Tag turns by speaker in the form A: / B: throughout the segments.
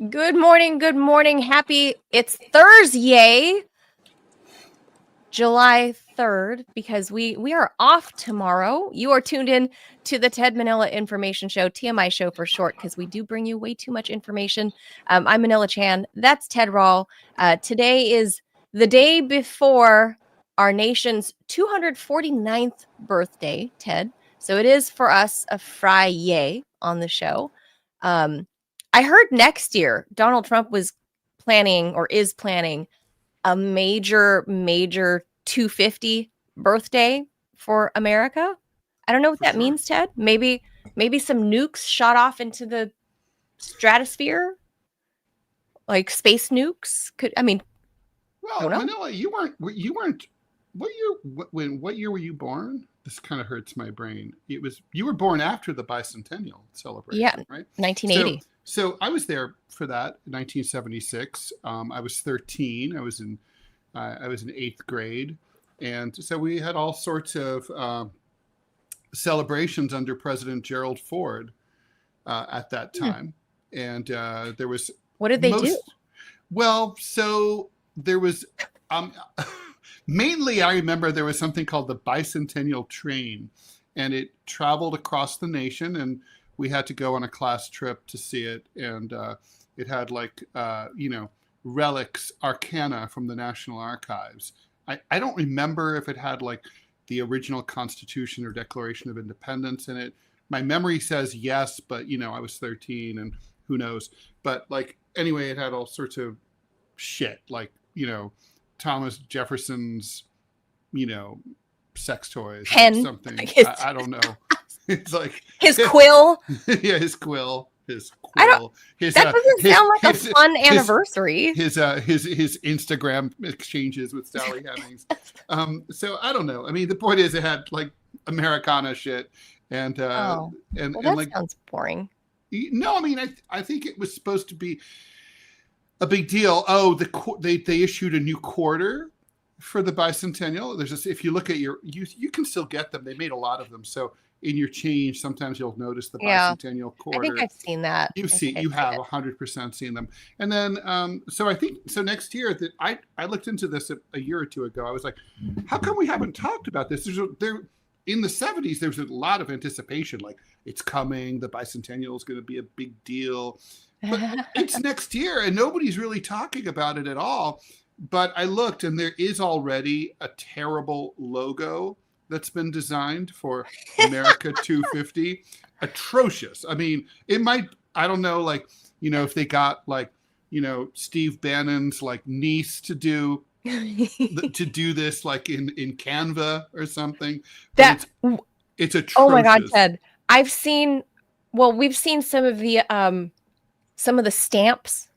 A: Good morning. Good morning. It's Thursday, July 3rd, because we are off tomorrow. You are tuned in to the Ted Manila Information Show, TMI Show for short, because we do bring you way too much information. I'm Manila Chan. That's Ted Rall. Today is the day before our nation's 249th birthday, Ted. So it is for us a Friday on the show. I heard next year Donald Trump was planning or is planning a major 250 birthday for America. I don't know what that means, Ted. Maybe some nukes shot off into the stratosphere, like space nukes.
B: Well, Manila, you weren't. What year were you born? This kind of hurts my brain. You were born after the bicentennial celebration,
A: Yeah,
B: right?
A: 1980.
B: So I was there for that, 1976. I was 13. I was in eighth grade, and so we had all sorts of celebrations under President Gerald Ford at that time, and there was.
A: What did they do?
B: Well, so there was. Mainly, I remember there was something called the bicentennial train, and it traveled across the nation, and we had to go on a class trip to see it. And it had relics, arcana from the National Archives. I don't remember if it had like the original Constitution or Declaration of Independence in it. My memory says yes, but I was 13 and who knows. But anyway, it had all sorts of shit, Thomas Jefferson's, sex toys or something. I don't know. It's like
A: his quill.
B: Yeah, his quill. That
A: doesn't sound like a fun anniversary.
B: His Instagram exchanges with Sally Hemings. So I don't know. I mean, the point is, it had Americana shit, and
A: that sounds boring.
B: No, I mean, I think it was supposed to be a big deal. Oh, they issued a new quarter for the bicentennial. There's this, if you look at you can still get them. They made a lot of them. So in your change, sometimes you'll notice the bicentennial quarter.
A: I think I've seen that.
B: You have 100% seen them. And then, so next year that I looked into this a year or two ago. I was like, how come we haven't talked about this? In the 70s, there was a lot of anticipation. Like, it's coming. The bicentennial is going to be a big deal. But it's next year, and nobody's really talking about it at all. But I looked, and there is already a terrible logo that's been designed for America 250. Atrocious. I mean, it might, I don't know, if they got Steve Bannon's niece to do this in Canva or something. It's atrocious.
A: Oh my God, Ted. We've seen some of the stamps.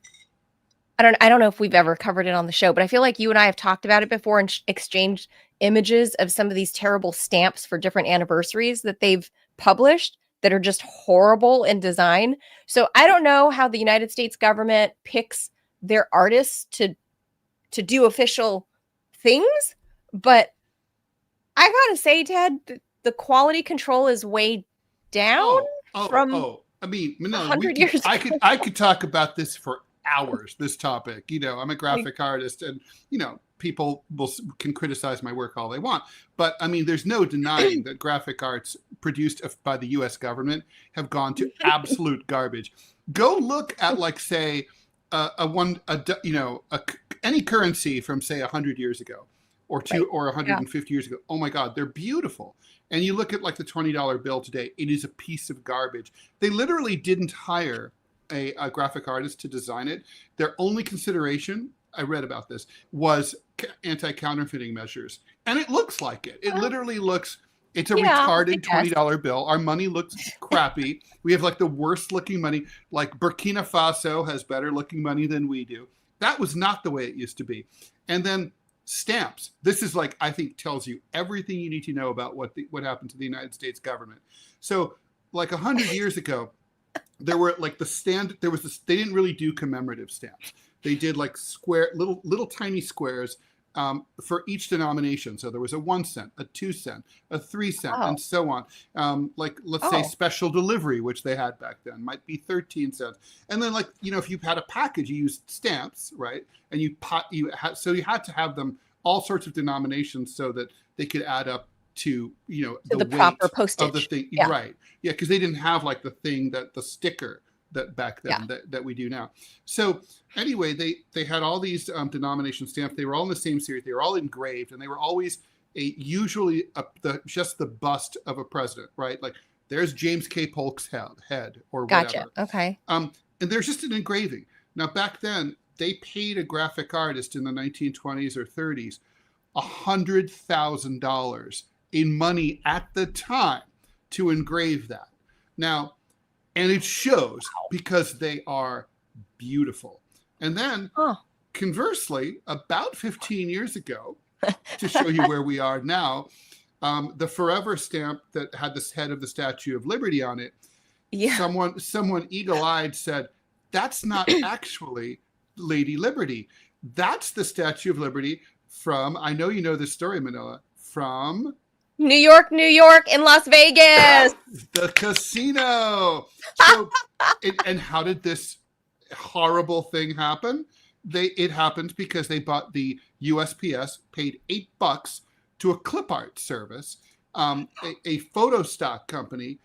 A: I don't know if we've ever covered it on the show, but I feel like you and I have talked about it before and exchanged images of some of these terrible stamps for different anniversaries that they've published that are just horrible in design. So I don't know how the United States government picks their artists to do official things, but I gotta say, Ted, the quality control is way down from
B: I mean, no,
A: 100 years ago.
B: I could talk about this for hours, this topic. I'm a graphic artist, and people can criticize my work all they want, but I mean, there's no denying that graphic arts produced by the U.S. government have gone to absolute garbage. Go look at say any currency from say 100 years ago or 150 years ago. Oh my God, they're beautiful. And you look at the $20 bill today, it is a piece of garbage. They literally didn't hire a graphic artist to design it. Their only consideration, I read about this, was anti-counterfeiting measures. And it looks like it. It literally looks, it's a retarded $20 bill. Our money looks crappy. We have the worst looking money. Burkina Faso has better looking money than we do. That was not the way it used to be. And then stamps. This is I think tells you everything you need to know about what happened to the United States government. So 100 years ago, there were they didn't really do commemorative stamps. They did square little tiny squares for each denomination. So there was a 1 cent, a 2 cent, a 3 cent, and so on. Like, let's say special delivery, which they had back then, might be 13 cents. And then, like, you know, if you had a package, you used stamps, right? And so you had to have them all sorts of denominations so that they could add up to, you know, the
A: proper
B: weight
A: postage
B: of the thing.
A: Yeah.
B: Right. Yeah, because they didn't have like the thing the sticker that back then that we do now. So anyway, they had all these denomination stamps. They were all in the same series. They were all engraved, and they were always usually just the bust of a president, right? Like, there's James K. Polk's head or whatever.
A: Okay.
B: And there's just an engraving. Now, back then, they paid a graphic artist in the 1920s or 30s $100,000 in money at the time to engrave that. Now, and it shows because they are beautiful. And then, conversely, about 15 years ago, to show you where we are now, the Forever stamp that had this head of the Statue of Liberty on it, someone eagle-eyed said, that's not actually Lady Liberty. That's the Statue of Liberty from, I know you know this story, Manila, from
A: New York, in Las Vegas.
B: The casino. So, and how did this horrible thing happen? It happened because they bought the USPS, paid $8 to a clip art service, a photo stock company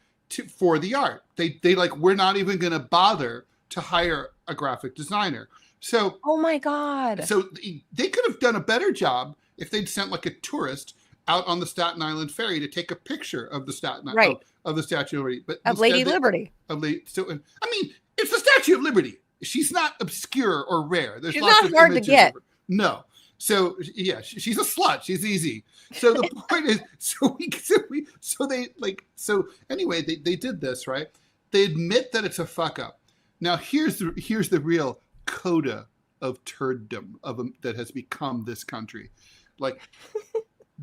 B: for the art. They like, we're not even going to bother to hire a graphic designer. So,
A: oh my God.
B: So they could have done a better job if they'd sent like a tourist out on the Staten Island ferry to take a picture of the of the Statue of Liberty, but
A: of Lady Liberty.
B: I mean, it's the Statue of Liberty. She's not obscure or rare. There's
A: she's
B: lots
A: not
B: of
A: hard to get.
B: No. So yeah, she's a slut. She's easy. So the point is, so anyway, they did this, right? They admit that it's a fuck up. Now here's the real coda of turddom that has become this country. Like,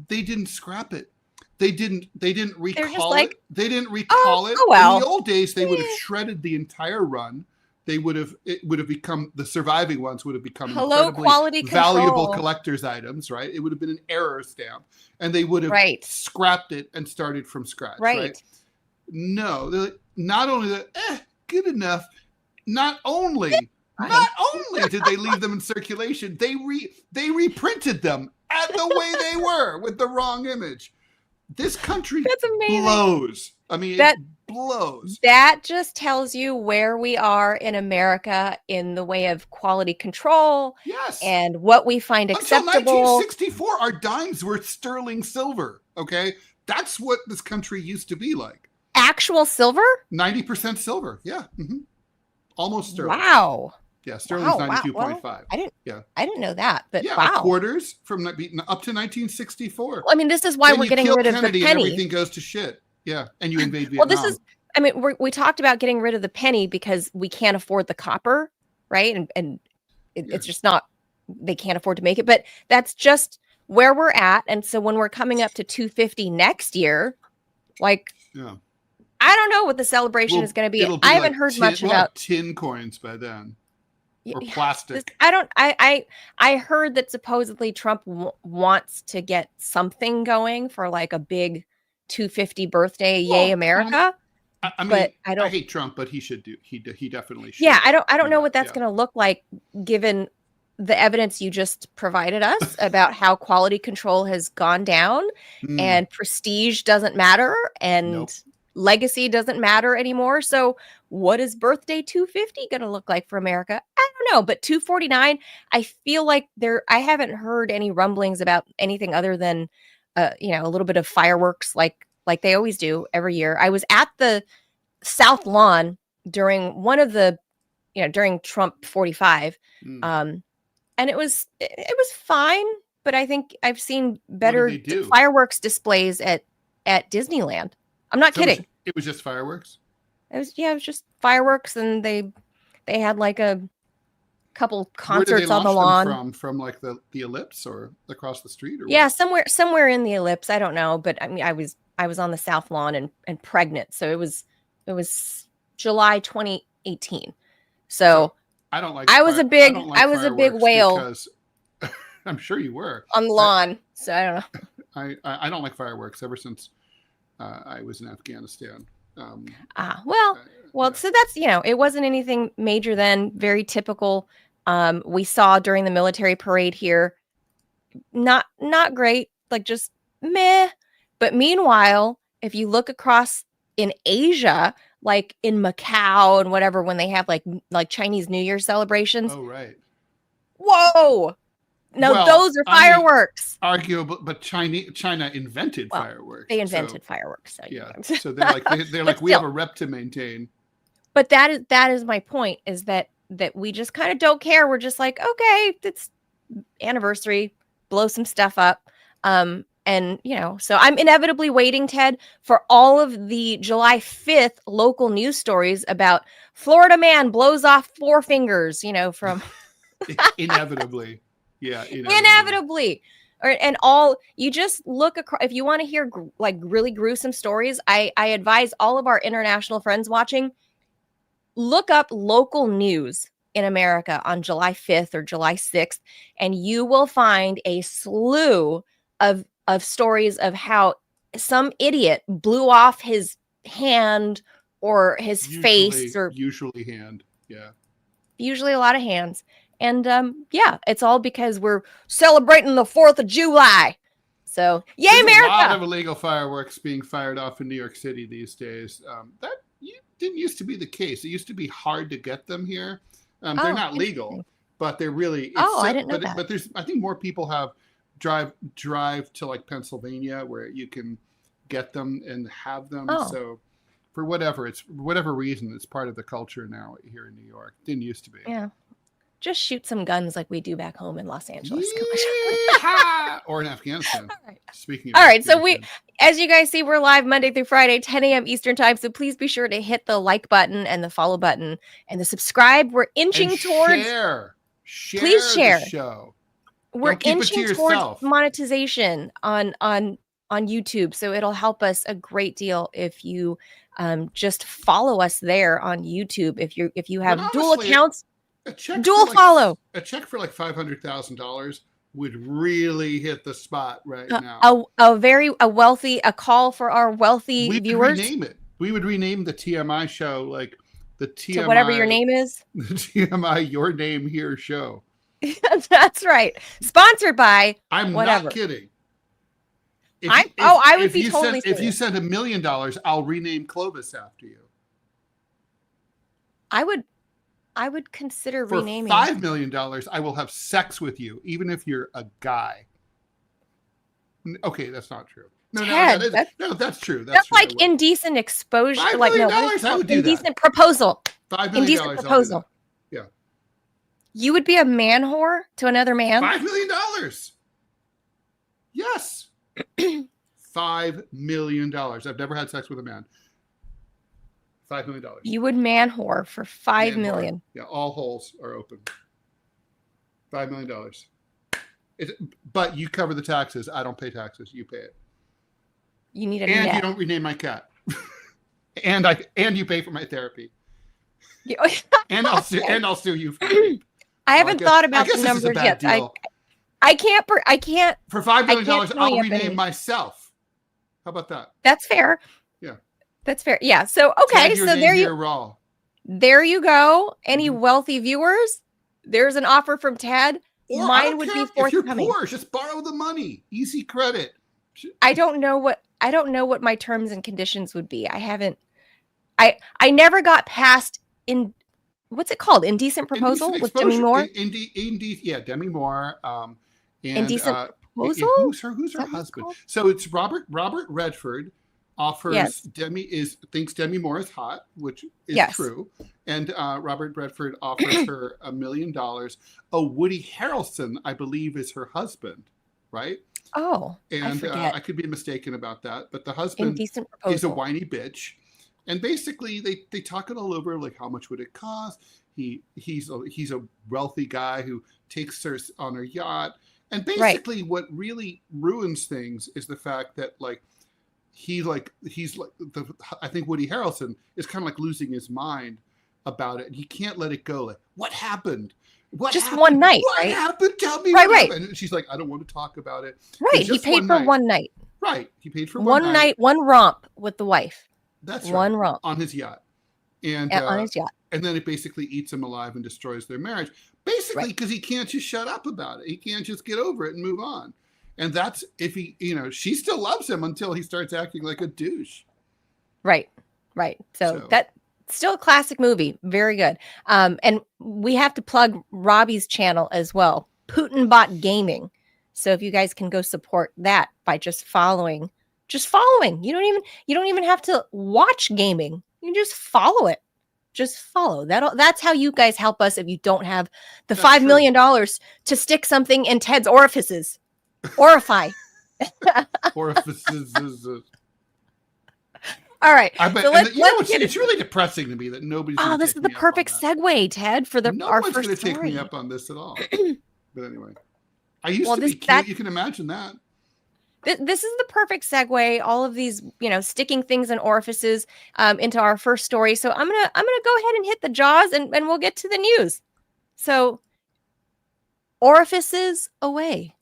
B: they didn't scrap it. They didn't recall it. They didn't recall it.
A: Well.
B: In the old days, they would have shredded the entire run. It would have become, the surviving ones would have become incredibly valuable collector's items, right? It would have been an error stamp, and they would have scrapped it and started from scratch, right? No, not only that, good enough. Not only did they leave them in circulation, they reprinted them at the way they were with the wrong image. This country blows. I mean, it blows.
A: That just tells you where we are in America in the way of quality control.
B: Yes.
A: And what we find acceptable.
B: Until 1964, our dimes were sterling silver. Okay. That's what this country used to be like.
A: Actual silver?
B: 90% silver. Yeah. Mm-hmm. Almost sterling.
A: Wow.
B: Yeah, sterling's 92.5.
A: Well, I didn't know that, but
B: quarters from up to 1964.
A: Well, I mean, this is why we're getting rid of
B: Kennedy
A: the penny.
B: And everything goes to shit. Yeah, and you invade Vietnam.
A: Well, we talked about getting rid of the penny because we can't afford the copper, right? And it's just not, they can't afford to make it. But that's just where we're at. And so when we're coming up to 250 next year, like, I don't know what the celebration is going to be. I haven't heard much about
B: tin coins by then. Or plastic.
A: I heard that supposedly Trump wants to get something going for like a big 250 birthday, yay America.
B: I mean, I hate Trump, but he should do. He definitely should.
A: Yeah, I don't know what that's going to look like, given the evidence you just provided us about how quality control has gone down, and prestige doesn't matter, and legacy doesn't matter anymore. So what is birthday 250 going to look like for America? I don't know, but 249, I feel like I haven't heard any rumblings about anything other than, a little bit of fireworks like they always do every year. I was at the South Lawn during one of the, during Trump 45. And it was fine, but I think I've seen better fireworks displays at Disneyland. I'm not kidding.
B: It was just fireworks?
A: It was just fireworks, and they had like a couple concerts on the lawn.
B: From like the ellipse or across the street, or
A: what? somewhere in the ellipse. I don't know, but I mean, I was on the South Lawn and pregnant, so it was July 2018. So
B: I don't like.
A: I was a big whale.
B: Because I'm sure you were.
A: On the lawn. So I don't know.
B: I don't like fireworks ever since I was in Afghanistan.
A: Well,
B: yeah.
A: so that's, it wasn't anything major then, very typical. We saw during the military parade here, not great, like just meh. But meanwhile, if you look across in Asia, like in Macau and whatever, when they have like Chinese New Year celebrations.
B: Oh, right.
A: Whoa. No, those are fireworks.
B: Arguable, but China invented fireworks.
A: They invented fireworks. So
B: yeah. So they're like we have a rep to maintain.
A: But that is my point, is that we just kind of don't care. We're just like, okay, it's anniversary, blow some stuff up. And, so I'm inevitably waiting, Ted, for all of the July 5th local news stories about Florida man blows off 4 fingers, from
B: inevitably. Yeah,
A: inevitably. And all, you just look across, if you want to hear like really gruesome stories, I advise all of our international friends watching, look up local news in America on July 5th or July 6th, and you will find a slew of stories of how some idiot blew off his hand or his face, or
B: usually hand. Yeah.
A: Usually a lot of hands. And it's all because we're celebrating the 4th of July. So, yay,
B: There's
A: America!
B: A lot of illegal fireworks being fired off in New York City these days. That didn't used to be the case. It used to be hard to get them here. They're not legal, but they're really.
A: I didn't know that.
B: But I think more people have drive to like Pennsylvania where you can get them and have them. So for whatever reason, it's part of the culture now here in New York. Didn't used to be.
A: Yeah. Just shoot some guns like we do back home in Los Angeles.
B: Or in Afghanistan. All right. Speaking of
A: all right, so as you guys see, we're live Monday through Friday, 10 a.m. Eastern time. So please be sure to hit the like button and the follow button and the subscribe. We're inching towards
B: please share the show.
A: We're inching towards monetization on YouTube. So it'll help us a great deal if you just follow us there on YouTube. If you have dual accounts. Follow.
B: A check for like $500,000 would really hit the spot right now.
A: A call for our wealthy viewers.
B: Rename it. We would rename the TMI show like the TMI.
A: To whatever your name is.
B: The TMI Your Name Here show.
A: That's right. Sponsored by.
B: I'm
A: whatever.
B: Not kidding.
A: I would be totally.
B: If you send $1 million, I'll rename Clovis after you.
A: I would consider renaming.
B: For $5 million, I will have sex with you, even if you're a guy. Okay, that's not true.
A: Ted,
B: that's true.
A: That's like indecent exposure.
B: $5 million, I would do
A: indecent proposal.
B: $5 million.
A: Indecent proposal.
B: Yeah.
A: You would be a man whore to another man?
B: $5 million. Yes. $5 million. I've never had sex with a man. $5 million.
A: You would man whore for $5 million.
B: Yeah, all holes are open. $5 million. But you cover the taxes. I don't pay taxes. You pay it.
A: You need a
B: and
A: net.
B: You don't rename my cat. and you pay for my therapy. and I'll sue you for rape.
A: I haven't thought about the numbers yet. I can't.
B: For $5 million, I'll rename myself. How about that?
A: That's fair.
B: Yeah.
A: That's fair. Yeah. So, okay.
B: Ted,
A: so there you go. Any wealthy viewers, there's an offer from Ted.
B: Or
A: mine would be forthcoming.
B: If you're poor, just borrow the money. Easy credit.
A: I don't know what my terms and conditions would be. I never got past what's it called? Indecent proposal with Demi Moore?
B: Demi Moore.
A: Indecent proposal?
B: Who's her husband? So it's Robert Redford offers thinks Demi Moore is hot, which is true. And Robert Redford offers her $1 million. Woody Harrelson, I believe, is her husband, right?
A: Oh,
B: and I could be mistaken about that, but the husband is a whiny bitch. And basically, they talk it all over, like how much would it cost? He's a wealthy guy who takes her on her yacht. And basically, what really ruins things is the fact that I think Woody Harrelson is kind of like losing his mind about it, and he can't let it go. Like, what happened?
A: Just one night,
B: what
A: right?
B: happened? Tell me
A: Right,
B: what
A: right.
B: happened. And she's like, I don't want to talk about it.
A: Right. He paid for one night.
B: Right. He paid for one
A: One
B: night.
A: night, one romp with the wife.
B: That's
A: one
B: right.
A: romp.
B: On his yacht. And
A: on his yacht.
B: And then it basically eats him alive and destroys their marriage. Basically, because he can't just shut up about it. He can't just get over it and move on. And that's if he, she still loves him until he starts acting like a douche.
A: Right. Right. So that's still a classic movie. Very good. And we have to plug Robbie's channel as well, Putin Bot Gaming. So if you guys can go support that by just following. You don't even have to watch gaming. You can just follow it. Just follow that. That's how you guys help us if you don't have the $5 million to stick something in Ted's orifices. Orify.
B: Orifices.
A: All right.
B: It's really depressing to me that nobody's.
A: Oh, this is the perfect segue, Ted, for our first story.
B: No one's going to take me up on this at all. But anyway, I used to be cute. You can imagine that.
A: This is the perfect segue. All of these, sticking things in orifices into our first story. So I'm gonna go ahead and hit the jaws, and we'll get to the news. So, orifices away.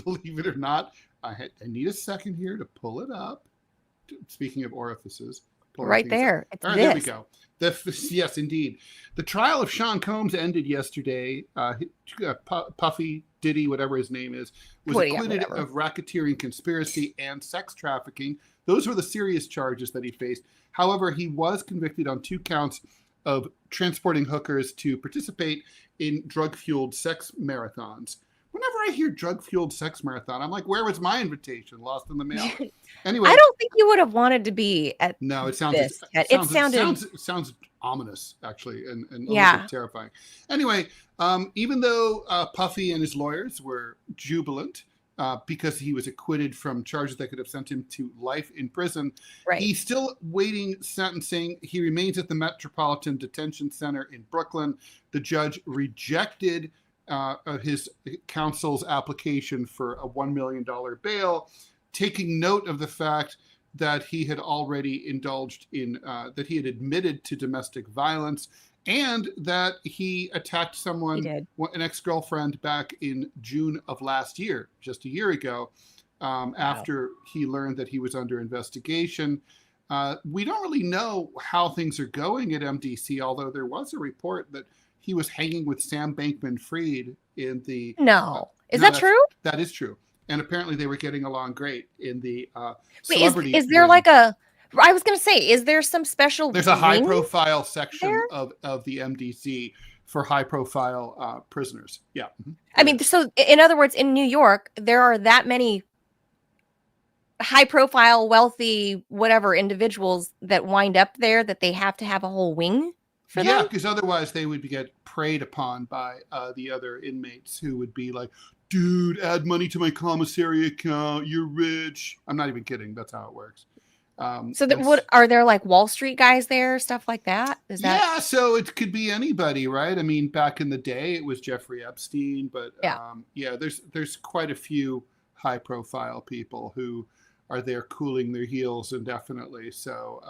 B: Believe it or not, I need a second here to pull it up. Speaking of orifices,
A: right there.
B: All right, there we go. Yes, indeed. The trial of Sean Combs ended yesterday. Puffy, Diddy, whatever his name is, was acquitted of racketeering, conspiracy, and sex trafficking. Those were the serious charges that he faced. However, he was convicted on 2 counts of transporting hookers to participate in drug-fueled sex marathons. Whenever I hear drug-fueled sex marathon, I'm like, where was my invitation? Lost in the mail? Anyway.
A: I don't think you would have wanted to be at
B: No, it sounds
A: this.
B: It sounds ominous, actually, and a little bit terrifying. Anyway, even though Puffy and his lawyers were jubilant because he was acquitted from charges that could have sent him to life in prison, he's still waiting sentencing. He remains at the Metropolitan Detention Center in Brooklyn. The judge rejected his counsel's application for a $1 million bail, taking note of the fact that he had already indulged in, that he had admitted to domestic violence, and that he attacked someone, an ex-girlfriend, back in June of last year, just a year ago, after he learned that he was under investigation. We don't really know how things are going at MDC, although there was a report that he was hanging with Sam Bankman-Fried in the...
A: Is that true?
B: That is true. And apparently they were getting along great in the
A: celebrity. Is there like a... I was going to say, is there some special...
B: There's a high-profile section of the MDC for high-profile prisoners. Yeah. Mm-hmm.
A: I mean, so in other words, in New York, there are that many high-profile, wealthy, whatever individuals that wind up there that they have to have a whole wing?
B: Yeah, because otherwise they would get preyed upon by the other inmates who would be like, dude, add money to my commissary account. You're rich. I'm not even kidding. That's how it works.
A: So are there like Wall Street guys there, stuff like that?
B: Yeah, so it could be anybody, right? I mean, back in the day, it was Jeffrey Epstein. But there's quite a few high-profile people who are there cooling their heels indefinitely. So,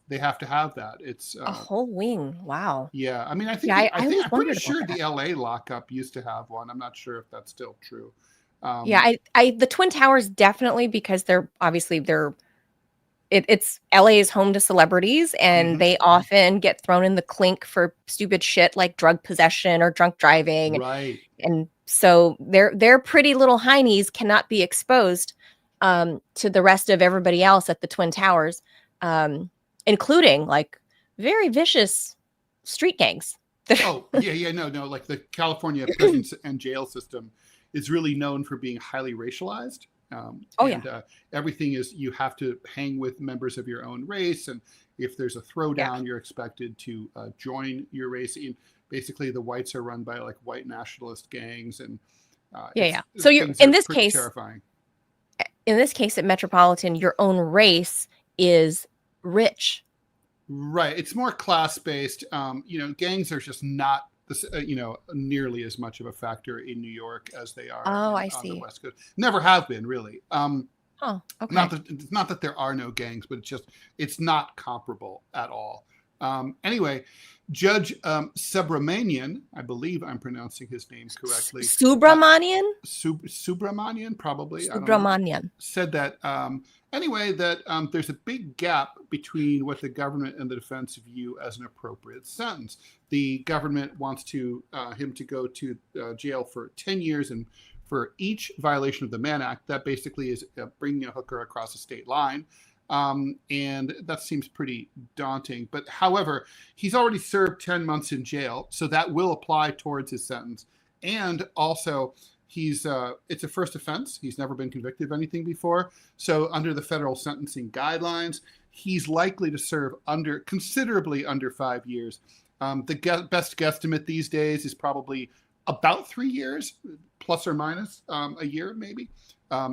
B: they have to have that. It's
A: a whole wing. Wow.
B: Yeah. I mean, I'm pretty sure the LA lockup used to have one. I'm not sure if that's still true.
A: The Twin Towers definitely, because it's LA is home to celebrities, and they often get thrown in the clink for stupid shit like drug possession or drunk driving.
B: Right.
A: And so their pretty little heinies cannot be exposed to the rest of everybody else at the Twin Towers. Including like very vicious street gangs.
B: No. Like the California prison and jail system is really known for being highly racialized. Everything is, you have to hang with members of your own race. And if there's a throwdown, you're expected to join your race. Basically, the whites are run by like white nationalist gangs. And
A: so in this case,
B: terrifying.
A: In this case at Metropolitan, your own race is rich,
B: right? It's more class-based. Gangs are just not nearly as much of a factor in New York as they are on the West Coast. Never have been, really.
A: Oh, okay.
B: Not that there are no gangs, but it's not comparable at all. Anyway, Judge Subramanian, I believe I'm pronouncing his name correctly.
A: Subramanian?
B: Subramanian, probably. I don't know.
A: Subramanian.
B: Said that, anyway, that there's a big gap between what the government and the defense view as an appropriate sentence. The government wants him to go to jail for 10 years and for each violation of the Mann Act. That basically is bringing a hooker across a state line. And that seems pretty daunting. But however, he's already served 10 months in jail, so that will apply towards his sentence. And also, it's a first offense. He's never been convicted of anything before. So under the federal sentencing guidelines, he's likely to serve considerably under 5 years. The best guesstimate these days is probably about 3 years, plus or minus a year, maybe,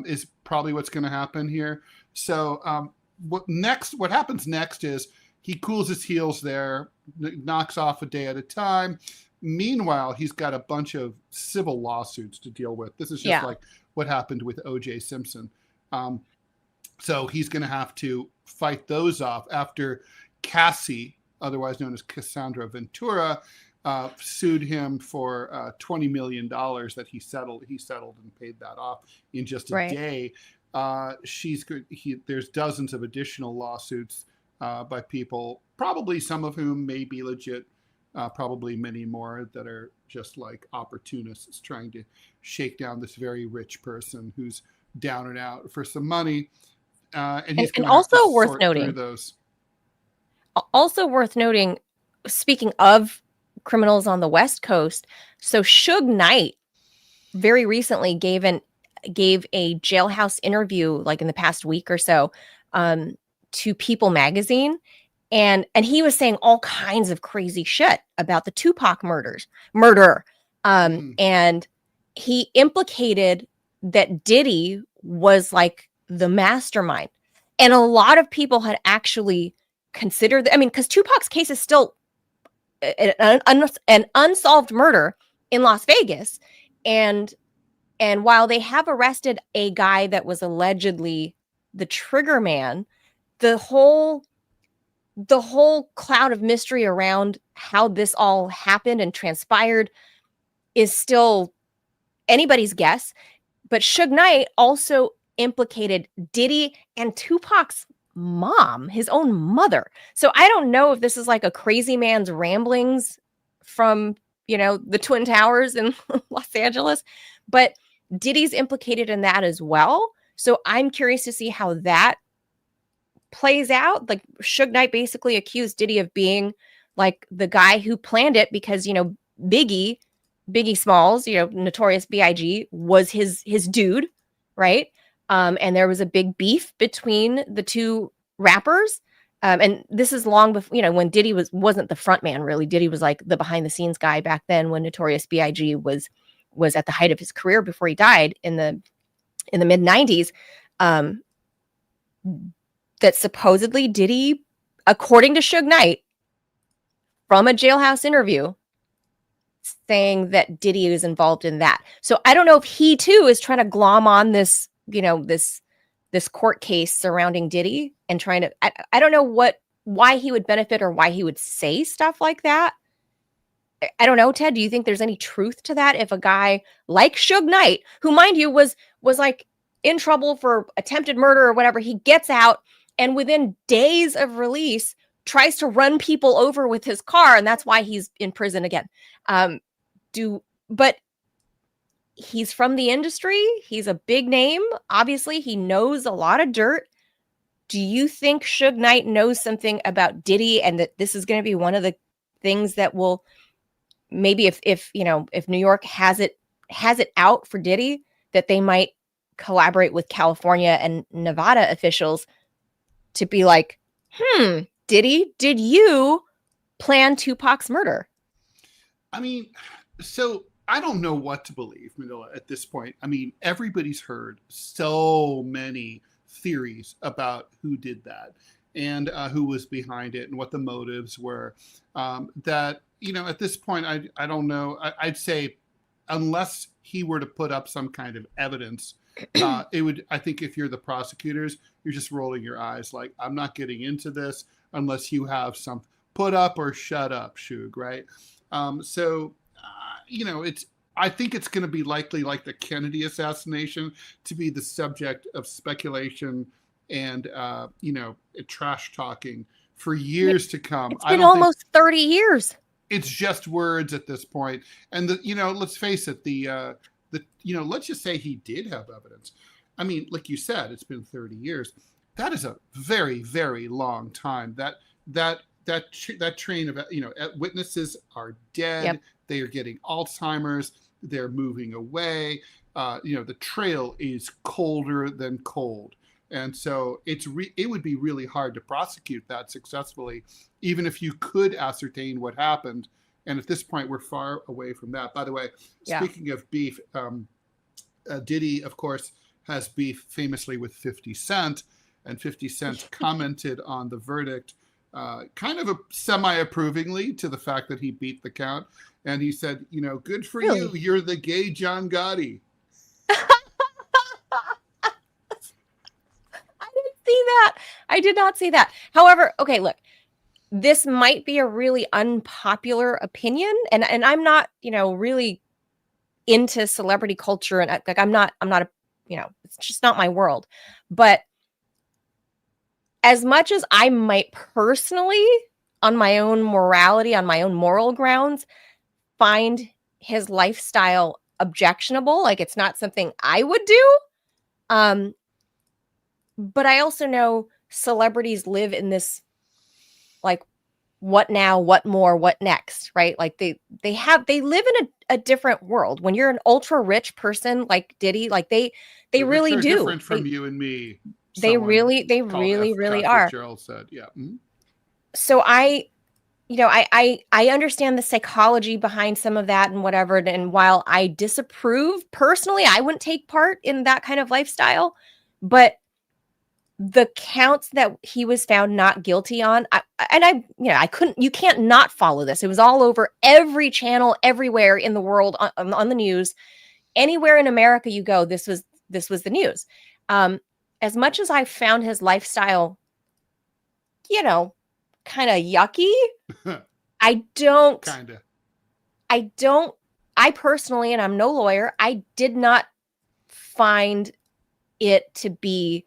B: is probably what's going to happen here. So what happens next is he cools his heels there, knocks off a day at a time. Meanwhile, he's got a bunch of civil lawsuits to deal with. This is just like what happened with O.J. Simpson. So he's going to have to fight those off after Cassie, otherwise known as Casandra Ventura, sued him for $20 million that he settled and paid that off in just a day. There's dozens of additional lawsuits by people, probably some of whom may be legit, probably many more that are just like opportunists trying to shake down this very rich person who's down and out for some money. And
A: also worth noting, speaking of criminals on the West Coast, so Suge Knight very recently gave a jailhouse interview, like in the past week or so, to People magazine, and he was saying all kinds of crazy shit about the Tupac murder, and he implicated that Diddy was like the mastermind, and a lot of people had actually considered. I mean, because Tupac's case is still an unsolved murder in Las Vegas, and while they have arrested a guy that was allegedly the trigger man, the whole cloud of mystery around how this all happened and transpired is still anybody's guess. But Suge Knight also implicated Diddy and Tupac's mom, his own mother. So I don't know if this is like a crazy man's ramblings from, the Twin Towers in Los Angeles, but Diddy's implicated in that as well. So I'm curious to see how that plays out. Like Suge Knight basically accused Diddy of being like the guy who planned it because, Biggie Smalls, Notorious B.I.G. was his dude, right? And there was a big beef between the two rappers. And this is long before, when Diddy wasn't the front man, really. Diddy was like the behind the scenes guy back then when Notorious B.I.G. was at the height of his career before he died in the mid 90s. That supposedly Diddy, according to Suge Knight, from a jailhouse interview, saying that Diddy is involved in that. So I don't know if he too is trying to glom on this, this court case surrounding Diddy and trying to, I don't know why he would benefit or why he would say stuff like that. I don't know, Ted, do you think there's any truth to that? If a guy like Suge Knight, who mind you was like in trouble for attempted murder or whatever, he gets out and within days of release tries to run people over with his car, and that's why he's in prison again. But he's from the industry. He's a big name. Obviously, he knows a lot of dirt. Do you think Suge Knight knows something about Diddy and that this is going to be one of the things that will maybe if New York has it out for Diddy, that they might collaborate with California and Nevada officials to be like, Diddy, did you plan Tupac's murder?
B: I mean, so I don't know what to believe, Manila, at this point. I mean, everybody's heard so many theories about who did that and who was behind it and what the motives were. That, at this point, I don't know. I'd say unless he were to put up some kind of evidence I think if you're the prosecutors, you're just rolling your eyes like, I'm not getting into this unless you have some put up or shut up, Shug, right? I think it's going to be likely, like the Kennedy assassination, to be the subject of speculation and, trash talking for years to come.
A: It's been almost 30 years.
B: It's just words at this point. And, let's face it, let's just say he did have evidence. I mean, like you said, it's been 30 years. That is a very, very long time. That train of, witnesses are dead. Yep. They are getting Alzheimer's. They're moving away. The trail is colder than cold. And so it would be really hard to prosecute that successfully, even if you could ascertain what happened. And at this point, we're far away from that. By the way, speaking of beef, Diddy, of course, has beef famously with 50 Cent. And 50 Cent commented on the verdict kind of semi-approvingly to the fact that he beat the count. And he said, good for you. You're the gay John Gotti.
A: I did not see that. However, okay, look, this might be a really unpopular opinion, and I'm not, really into celebrity culture, and like I'm not a, it's just not my world. But as much as I might personally, on my own morality, on my own moral grounds, find his lifestyle objectionable, like it's not something I would do. But I also know celebrities live in this, like, what now, what more, what next, right? Like they live in a different world. When you're an ultra rich person like Diddy, like they really do.
B: Different from you and me.
A: They really are.
B: Gerald said, yeah. Mm-hmm.
A: So I understand the psychology behind some of that and whatever. And while I disapprove personally, I wouldn't take part in that kind of lifestyle, but the counts that he was found not guilty on, you can't not follow this. It was all over every channel, everywhere in the world, on the news. Anywhere in America you go, this was the news. As much as I found his lifestyle, kind of yucky, I personally, and I'm no lawyer, I did not find it to be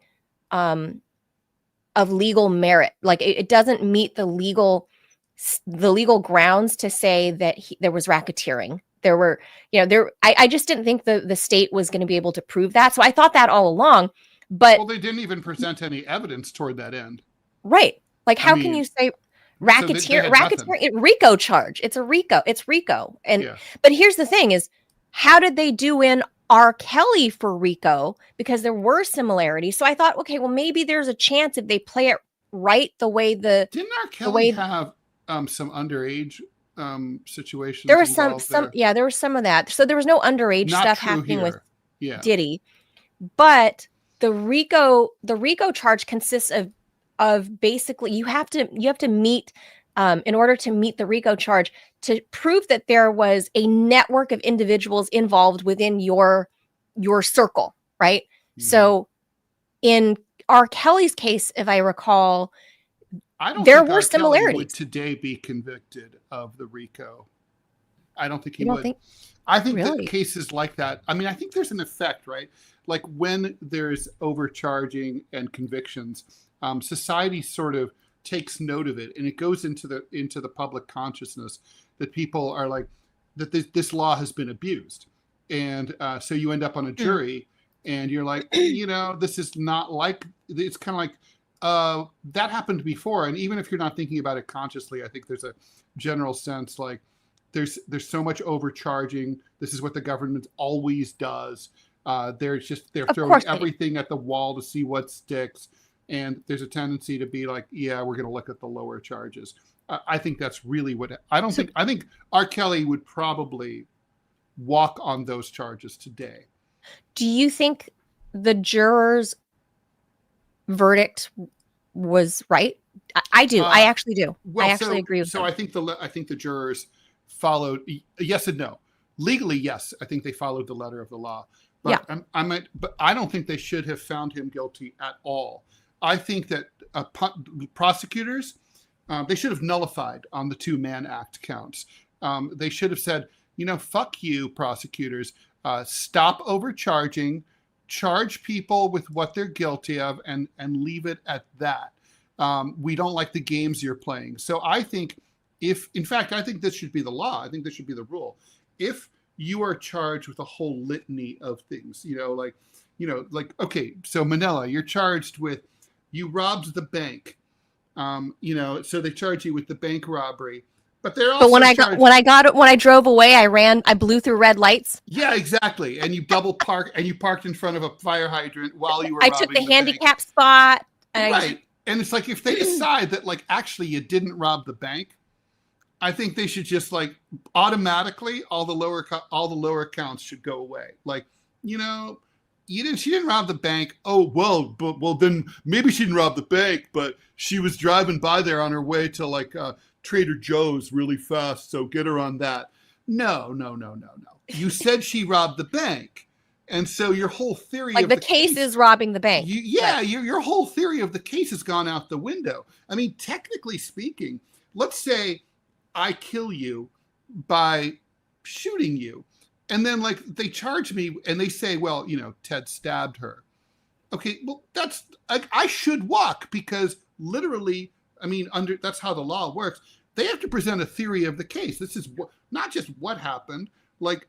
A: of legal merit. Like it doesn't meet the legal grounds to say that there was racketeering. There were, I just didn't think the state was going to be able to prove that. So I thought that all along, but
B: they didn't even present any evidence toward that end.
A: Right. Like how can you say racketeering, RICO charge? It's RICO. And, but here's the thing is, how did they do in R. Kelly for RICO? Because there were similarities. So I thought, okay, well, maybe there's a chance if they play it right the way
B: didn't R. Kelly have some underage situations?
A: There was there was some of that. So there was no underage stuff happening with Diddy. But the RICO charge consists of basically you have to meet in order to meet the RICO charge, to prove that there was a network of individuals involved within your circle, right? Mm-hmm. So in R. Kelly's case, if I recall, there were similarities.
B: Kelly would today be convicted of the RICO. I don't think he would. I think that cases like that, I mean, I think there's an effect, right? Like when there's overcharging and convictions, society sort of takes note of it, and it goes into the public consciousness that people are like, that this law has been abused. And so you end up on a jury and you're like, this is not like, it's kind of like, that happened before. And even if you're not thinking about it consciously, I think there's a general sense like there's so much overcharging. This is what the government always does. They're throwing everything at the wall to see what sticks. And there's a tendency to be like, yeah, we're going to look at the lower charges. I think that's really what I think R. Kelly would probably walk on those charges today.
A: Do you think the jurors' verdict was right? I do. I actually do. I actually agree with
B: them. So I think the jurors followed, yes and no. Legally, yes. I think they followed the letter of the law. But but I don't think they should have found him guilty at all. I think that prosecutors, they should have nullified on the 2 Mann Act counts. They should have said, fuck you, prosecutors. Stop overcharging, charge people with what they're guilty of, and leave it at that. We don't like the games you're playing. So I think I think this should be the law. I think this should be the rule. If you are charged with a whole litany of things, okay, so Manila, you're charged with, you robbed the bank. So they charge you with the bank robbery. But they're also
A: when I drove away, I blew through red lights.
B: Yeah, exactly. And you double parked in front of a fire hydrant while you were robbing
A: took the handicap spot.
B: Right. And it's like, if they decide that actually you didn't rob the bank, I think they should just automatically all the lower counts should go away. She didn't rob the bank. Oh, well, then maybe she didn't rob the bank, but she was driving by there on her way to Trader Joe's really fast, so get her on that. No. You said she robbed the bank. And so your whole theory of
A: the case is robbing the bank.
B: Your whole theory of the case has gone out the window. I mean, technically speaking, let's say I kill you by shooting you. And then they charge me and they say, well, Ted stabbed her. Okay, well, I should walk, because literally, that's how the law works. They have to present a theory of the case. This is not just what happened.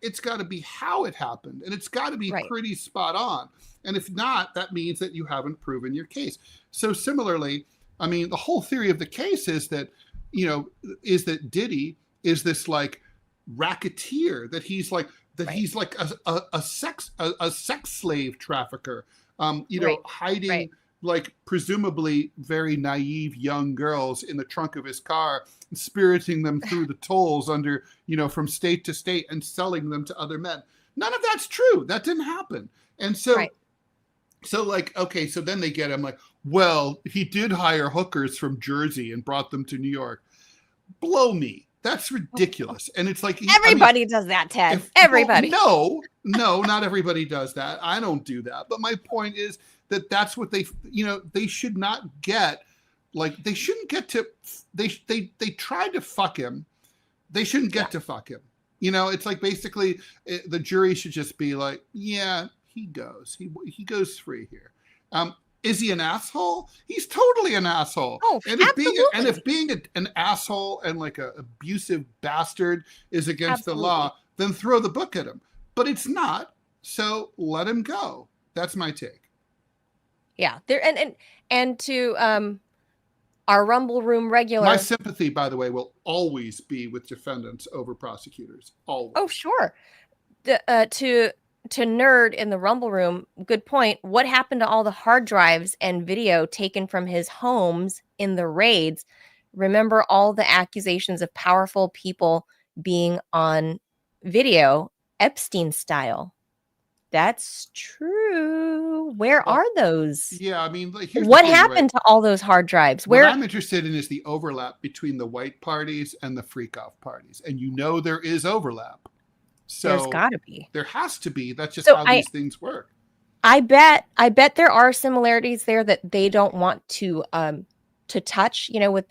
B: It's got to be how it happened, and it's got to be pretty spot on. And if not, that means that you haven't proven your case. So similarly, the whole theory of the case is that, Diddy is this racketeer, that he's he's a sex slave trafficker, hiding presumably very naive young girls in the trunk of his car, spiriting them through the tolls from state to state and selling them to other men. None of that's true. That didn't happen. And so, okay, so then they get him well, he did hire hookers from Jersey and brought them to New York. Blow me. That's ridiculous. And it's
A: everybody does that, Ted. Everybody.
B: Well, no, not everybody does that. I don't do that. But my point is that's what they should not get. They shouldn't get to, they tried to fuck him. They shouldn't get to fuck him. It's basically the jury should just be yeah, he goes free here. Is he an asshole? He's totally an asshole.
A: Oh,
B: and if being an asshole and a abusive bastard is against the law, then throw the book at him. But it's not, so let him go. That's my take.
A: Yeah, there and to our Rumble Room regular.
B: My sympathy, by the way, will always be with defendants over prosecutors. Always.
A: Oh, sure. To Nerd in the Rumble Room, good point. What happened to all the hard drives and video taken from his homes in the raids? Remember all the accusations of powerful people being on video, Epstein style. That's true. Where are those?
B: Yeah,
A: what happened to all those hard drives?
B: What I'm interested in is the overlap between the white parties and the freak-off parties. And there is overlap. So
A: there's got to be.
B: There has to be. That's just how these things work.
A: I bet there are similarities there that they don't want to touch, with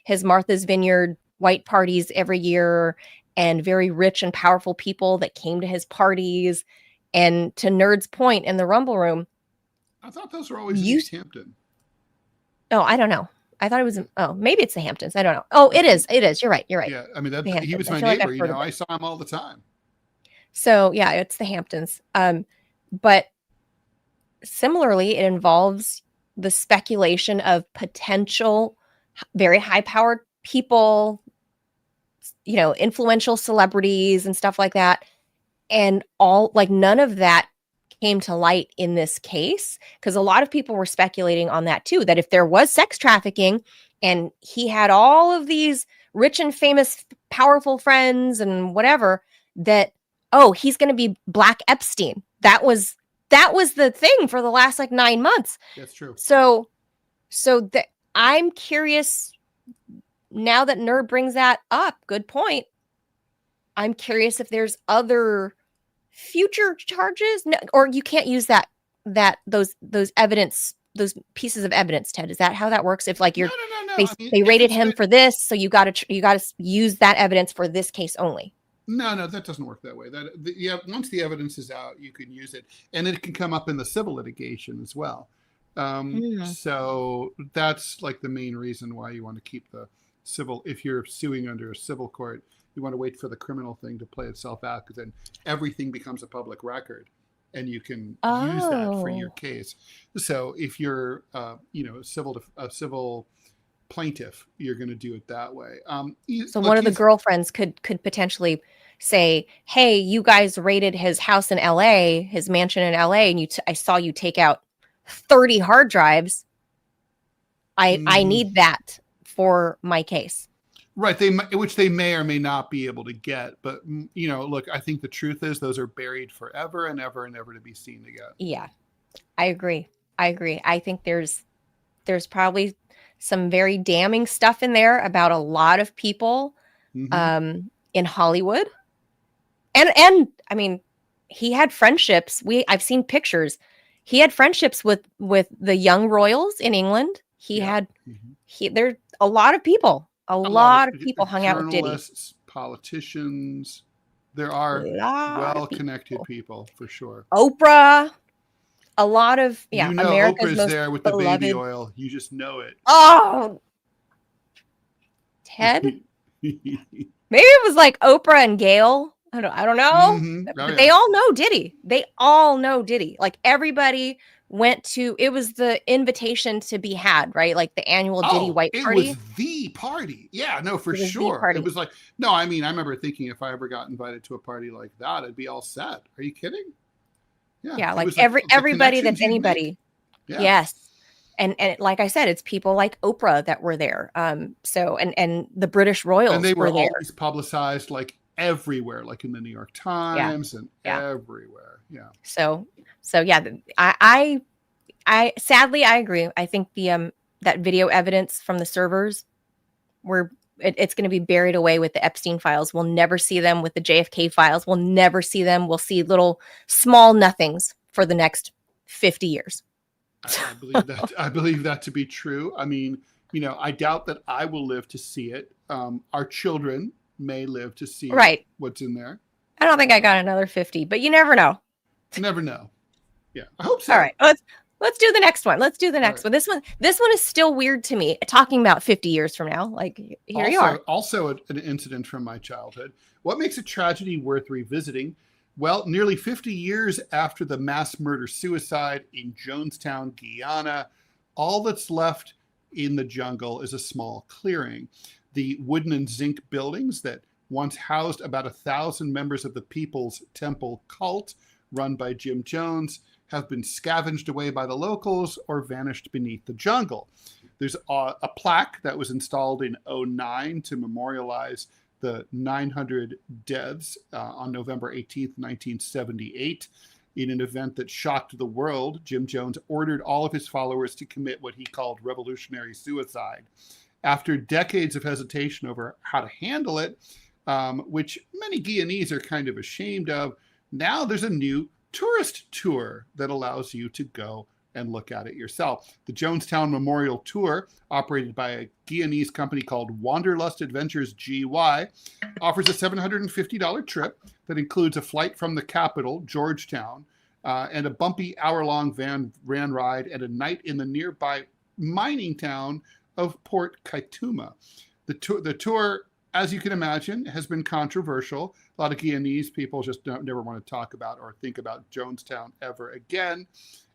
A: his Martha's Vineyard white parties every year, and very rich and powerful people that came to his parties. And to Nerd's point in the Rumble Room,
B: I thought those were always in East Hampton.
A: Oh, I don't know. I thought it was. Maybe it's the Hamptons. I don't know. Oh, it is. It is. You're right.
B: Yeah, he was my neighbor. I saw him all the time.
A: So yeah, it's the Hamptons. But similarly, it involves the speculation of potential very high-powered people, influential celebrities and stuff like that. And none of that came to light in this case, because a lot of people were speculating on that too, that if there was sex trafficking and he had all of these rich and famous, powerful friends and whatever, that he's going to be Black Epstein. That was the thing for the last 9 months.
B: That's true.
A: So I'm curious now that Nerd brings that up. Good point. I'm curious if there's other future charges? No, or you can't use those evidence, those pieces of evidence, Ted. Is that how that works? If like
B: No,
A: you're
B: no, no, no.
A: they
B: I mean,
A: they
B: if
A: rated
B: it's
A: him
B: been,
A: for this, so you got to use that evidence for this case only.
B: no, that doesn't work that way. Yeah, once the evidence is out, you can use it, and it can come up in the civil litigation as well. So that's like the main reason why you want to keep the civil. If you're suing under a civil court, you want to wait for the criminal thing to play itself out, because then everything becomes a public record, and you can use that for your case. So if you're, a civil plaintiff, you're going to do it that way.
A: So one of the girlfriends could potentially say, "Hey, you guys raided his house in LA, his mansion in LA, and I saw you take out 30 hard drives. I need that for my case."
B: Right, which they may or may not be able to get, but look, I think the truth is those are buried forever and ever and ever to be seen again.
A: Yeah, I agree. I think there's probably some very damning stuff in there about a lot of people in Hollywood. And I mean, he had friendships. I've seen pictures. He had friendships with the young royals in England. There's a lot of people. A lot of people hung out with Diddy.
B: Journalists, politicians. There are well-connected people for sure.
A: Oprah. A lot of America's
B: Oprah's
A: most
B: there with
A: beloved.
B: the baby oil. You just know it.
A: Oh, Ted. Maybe it was like Oprah and Gail. I don't know. But they all know Diddy. They all know Diddy. Like everybody went to. It was the invitation to be had, right? Like the annual Diddy White Party.
B: It was the party. Yeah, no, for sure. It was like I mean, I remember thinking if I ever got invited to a party like that, I'd be all set. Are you kidding?
A: Yeah, like everybody that's anybody. Yeah. Yes. And like I said, it's people like Oprah that were there. So and the British royals
B: and they were
A: there.
B: Always publicized like everywhere, like in the New York Times and everywhere. Yeah.
A: So yeah, I sadly I agree. I think the that video evidence from the servers it's going to be buried away with the Epstein files. We'll never see them with the JFK files. We'll never see them. We'll see little small nothings for the next 50 years.
B: I believe that. I believe that to be true. I mean, I doubt that I will live to see it. Our children may live to see what's in there.
A: I don't think I got another 50, but you never know.
B: You never know. Yeah, I hope so.
A: All right, let's do the next one. Let's do the next one. This one is still weird to me. Talking about 50 years from now, like here you are.
B: Also, an incident from my childhood. What makes a tragedy worth revisiting? Well, nearly 50 years after the mass murder-suicide in Jonestown, Guyana, all that's left in the jungle is a small clearing. The wooden and zinc buildings that once housed about 1,000 members of the People's Temple cult, run by Jim Jones, have been scavenged away by the locals or vanished beneath the jungle. There's a plaque that was installed in 2009 to memorialize the 900 deaths on November 18th, 1978. In an event that shocked the world, Jim Jones ordered all of his followers to commit what he called revolutionary suicide. After decades of hesitation over how to handle it, which many Guyanese are kind of ashamed of, now there's a new tourist tour that allows you to go and look at it yourself. The Jonestown Memorial Tour, operated by a Guyanese company called Wanderlust Adventures GY, offers a $750 trip that includes a flight from the capital, Georgetown, and a bumpy hour-long van ride and a night in the nearby mining town of Port Kaituma. The tour, as you can imagine, has been controversial. A lot of Guyanese people just never want to talk about or think about Jonestown ever again.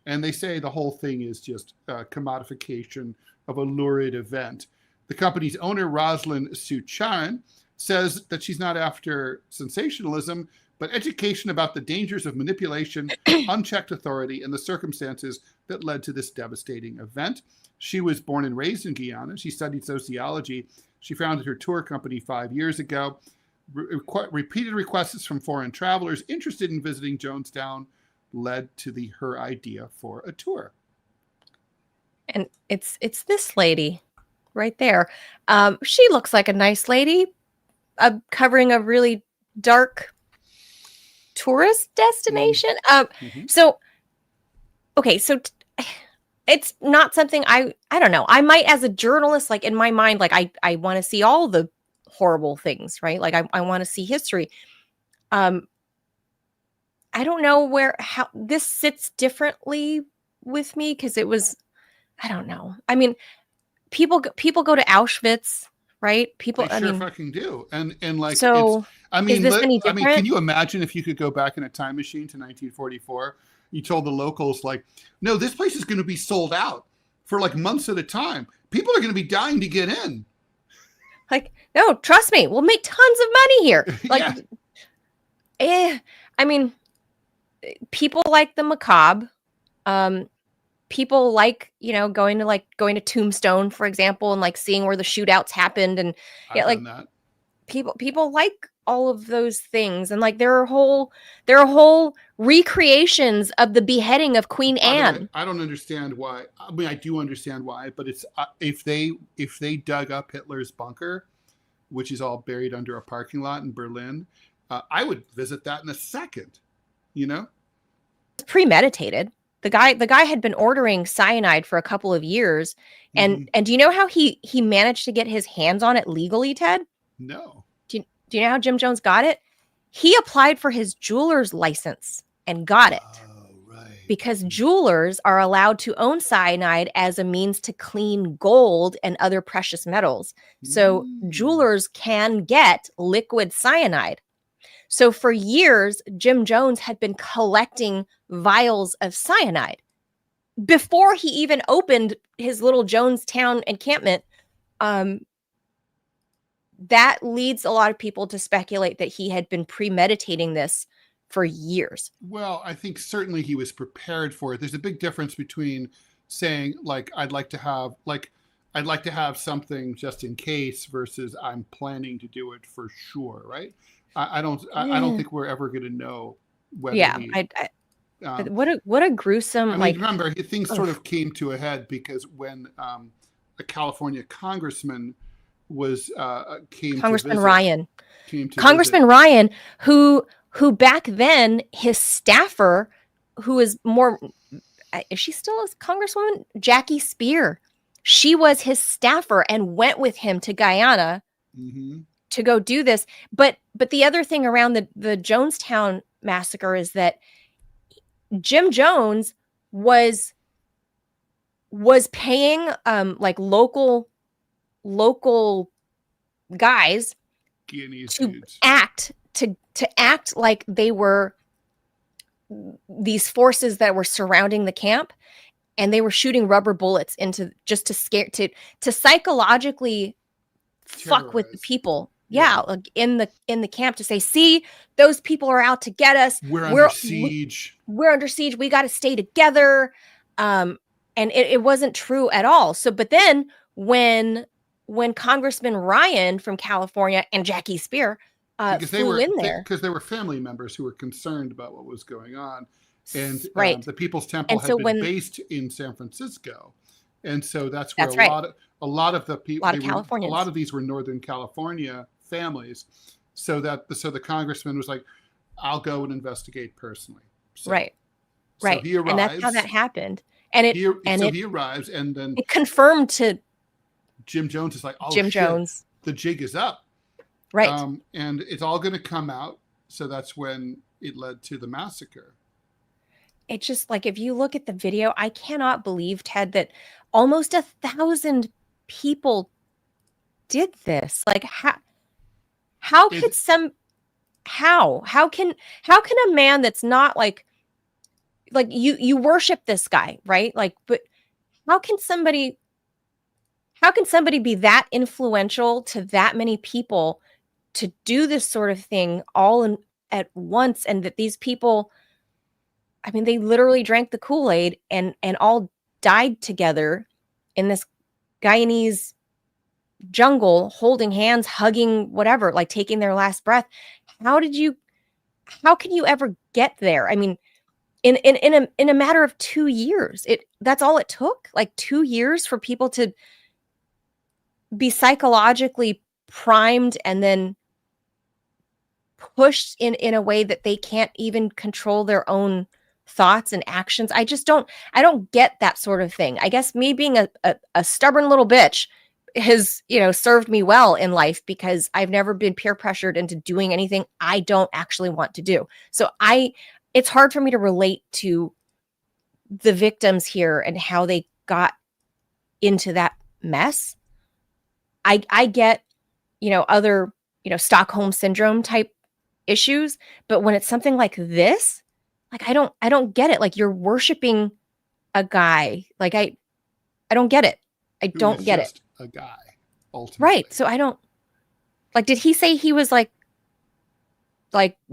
B: And they say the whole thing is just a commodification of a lurid event. The company's owner, Roslyn Sucharan, says that she's not after sensationalism, but education about the dangers of manipulation, unchecked authority, and the circumstances that led to this devastating event. She was born and raised in Guyana. She studied sociology. She founded her tour company 5 years ago. Repeated requests from foreign travelers interested in visiting Jonestown led to her idea for a tour.
A: And it's this lady right there. She looks like a nice lady, covering a really dark tourist destination.
B: Mm-hmm.
A: So okay, so it's not something I don't know. I might, as a journalist, like in my mind, like I want to see all the horrible things, right? Like I want to see history. I don't know how this sits differently with me, because it was, I don't know. I mean, people go to Auschwitz, right?
B: They sure fucking do. And like,
A: so
B: I
A: is
B: mean,
A: this any
B: can
A: different?
B: you imagine if you could go back in a time machine to 1944? You told the locals, like, no, this place is going to be sold out for like months at a time. People are going to be dying to get in.
A: Like, no, trust me, we'll make tons of money here. Like, I mean, people like the macabre. People like, going to Tombstone, for example, and like seeing where the shootouts happened, and
B: I've done that.
A: People like all of those things, and like there are whole recreations of the beheading of Queen Anne.
B: I don't understand why. I mean, I do understand why, but it's if they dug up Hitler's bunker, which is all buried under a parking lot in Berlin, I would visit that in a second.
A: It's premeditated. The guy had been ordering cyanide for a couple of years, and do you know how he managed to get his hands on it legally, Ted?
B: No.
A: Do you know how Jim Jones got it? He applied for his jeweler's license and got it.
B: Oh, right.
A: Because jewelers are allowed to own cyanide as a means to clean gold and other precious metals. So jewelers can get liquid cyanide. So for years, Jim Jones had been collecting vials of cyanide before he even opened his little Jonestown encampment. That leads a lot of people to speculate that he had been premeditating this for years.
B: Well, I think certainly he was prepared for it. There's a big difference between saying, like, I'd like to have something just in case, versus I'm planning to do it for sure, right? I don't think we're ever going to know whether.
A: Yeah, what a gruesome.
B: I mean, remember, things sort of came to a head because when a California congressman came
A: Congressman
B: to visit,
A: Ryan,
B: Congressman
A: Ryan, who back then his staffer, who is more, is she still a congresswoman? Jackie Spear. She was his staffer and went with him to Guyana. To go do this. But the other thing around the Jonestown massacre is that Jim Jones was paying like local guys to act like they were these forces that were surrounding the camp, and they were shooting rubber bullets into, just to scare, to psychologically fuck with the people. Yeah, like in the camp, to say, see, those people are out to get us.
B: We're under siege.
A: We're under siege. We got to stay together. And it wasn't true at all. So, but then when Congressman Ryan from California and Jackie Spear flew in there,
B: because they were family members who were concerned about what was going on, and the People's Temple had been based in San Francisco, and so that's where a lot of the people, a lot of these were Northern California families, so the congressman was like, I'll go and investigate personally. So,
A: right.
B: So he arrives,
A: and that's how that happened. And
B: he arrives, and then
A: it confirmed to
B: Jim Jones is like, oh,
A: Jim Jones,
B: the jig is up,
A: right?
B: And it's all going to come out. So that's when it led to the massacre.
A: It's just like, if you look at the video, I cannot believe, Ted, that almost 1,000 people did this. Like, how can a man that's not like you worship this guy, right? Like, but how can somebody be that influential to that many people to do this sort of thing all at once? And that these people, I mean, they literally drank the Kool-Aid and all died together in this Guyanese jungle, holding hands, hugging, whatever, like taking their last breath. How can you ever get there? I mean, in a matter of 2 years, that's all it took, like 2 years for people to be psychologically primed and then pushed in a way that they can't even control their own thoughts and actions. I don't get that sort of thing. I guess me being a stubborn little bitch has, served me well in life, because I've never been peer pressured into doing anything I don't actually want to do. So it's hard for me to relate to the victims here and how they got into that mess. I get, other, Stockholm syndrome type issues, but when it's something like this, like I don't get it. Like, you're worshiping a guy. Like I don't get it. I don't get it.
B: A guy, ultimately.
A: Right. So I don't, like, did he say he was like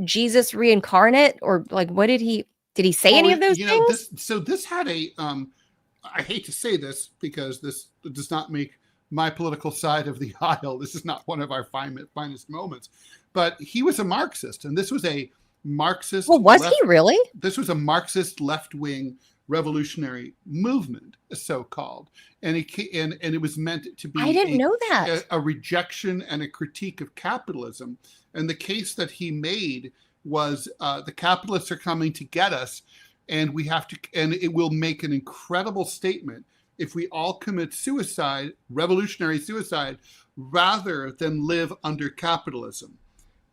A: Jesus reincarnate, or like, what did he say any of those things?
B: This had a, I hate to say this because this does not make my political side of the aisle. This is not one of our finest moments, but he was a Marxist, and this was a Marxist.
A: Well, was he really?
B: This was a Marxist left-wing revolutionary movement, so-called, and it was meant to be.
A: I didn't know that.
B: A rejection and a critique of capitalism. And the case that he made was the capitalists are coming to get us, and we have to, and it will make an incredible statement if we all commit suicide, revolutionary suicide, rather than live under capitalism.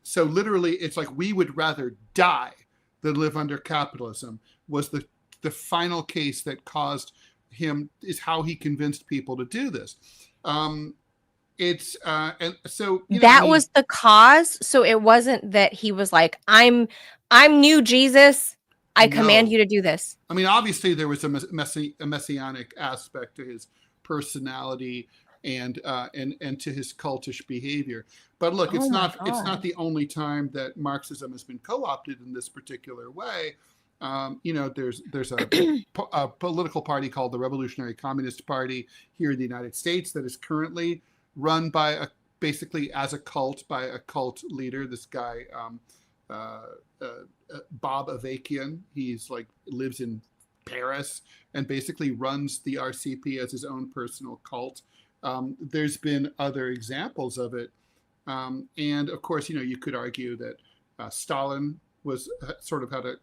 B: So literally, it's like we would rather die than live under capitalism, was the final case that caused him, is how he convinced people to do this. And so
A: that was the cause. So it wasn't that he was like, I'm new Jesus, I command you to do this.
B: I mean, obviously there was a messianic aspect to his personality and to his cultish behavior. But look, it's not the only time that Marxism has been co-opted in this particular way. There's a political party called the Revolutionary Communist Party here in the United States that is currently run by basically as a cult by a cult leader. This guy, Bob Avakian, he's lives in Paris and basically runs the RCP as his own personal cult. There's been other examples of it. And of course, you could argue that Stalin was sort of had a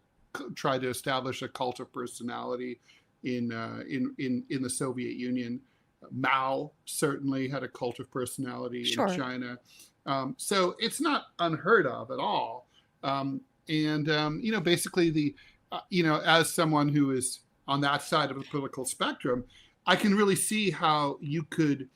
B: try to establish a cult of personality in the Soviet Union. Mao certainly had a cult of personality in China. So it's not unheard of at all. Basically as someone who is on that side of the political spectrum, I can really see how you could,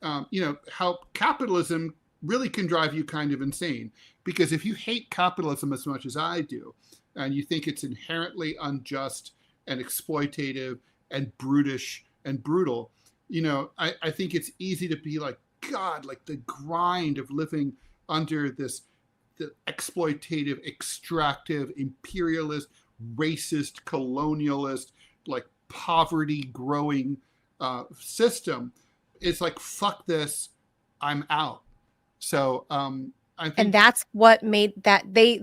B: how capitalism really can drive you kind of insane. Because if you hate capitalism as much as I do, and you think it's inherently unjust and exploitative and brutish and brutal, I think it's easy to be like, God, like the grind of living under the exploitative, extractive, imperialist, racist, colonialist, like poverty growing system. It's like, fuck this, I'm out. So I think,
A: and that's what made that they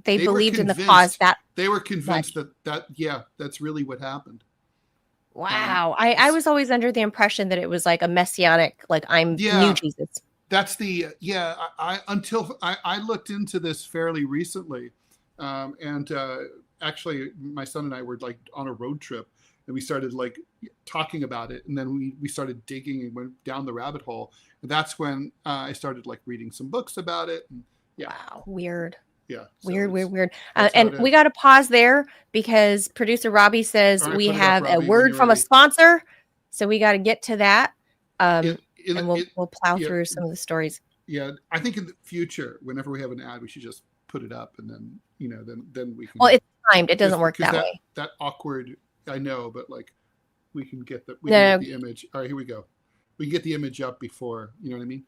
A: believed in the cause, that
B: they were convinced that that's really what happened.
A: Wow. I was always under the impression that it was like a messianic, like I'm new Jesus.
B: That's the, I looked into this fairly recently. Actually my son and I were like on a road trip and we started like talking about it. And then we started digging and went down the rabbit hole. And that's when I started like reading some books about it. And,
A: wow. Weird.
B: Yeah.
A: So weird. And we got to pause there because producer Robbie says we have a word from a sponsor. So we got to get to that. And we'll plow through some of the stories.
B: Yeah. I think in the future, whenever we have an ad, we should just put it up and then, then we can.
A: Well, it's timed. It doesn't work that way.
B: That awkward, I know, but like we can get the image. All right, here we go. We can get the image up before, you know what I mean?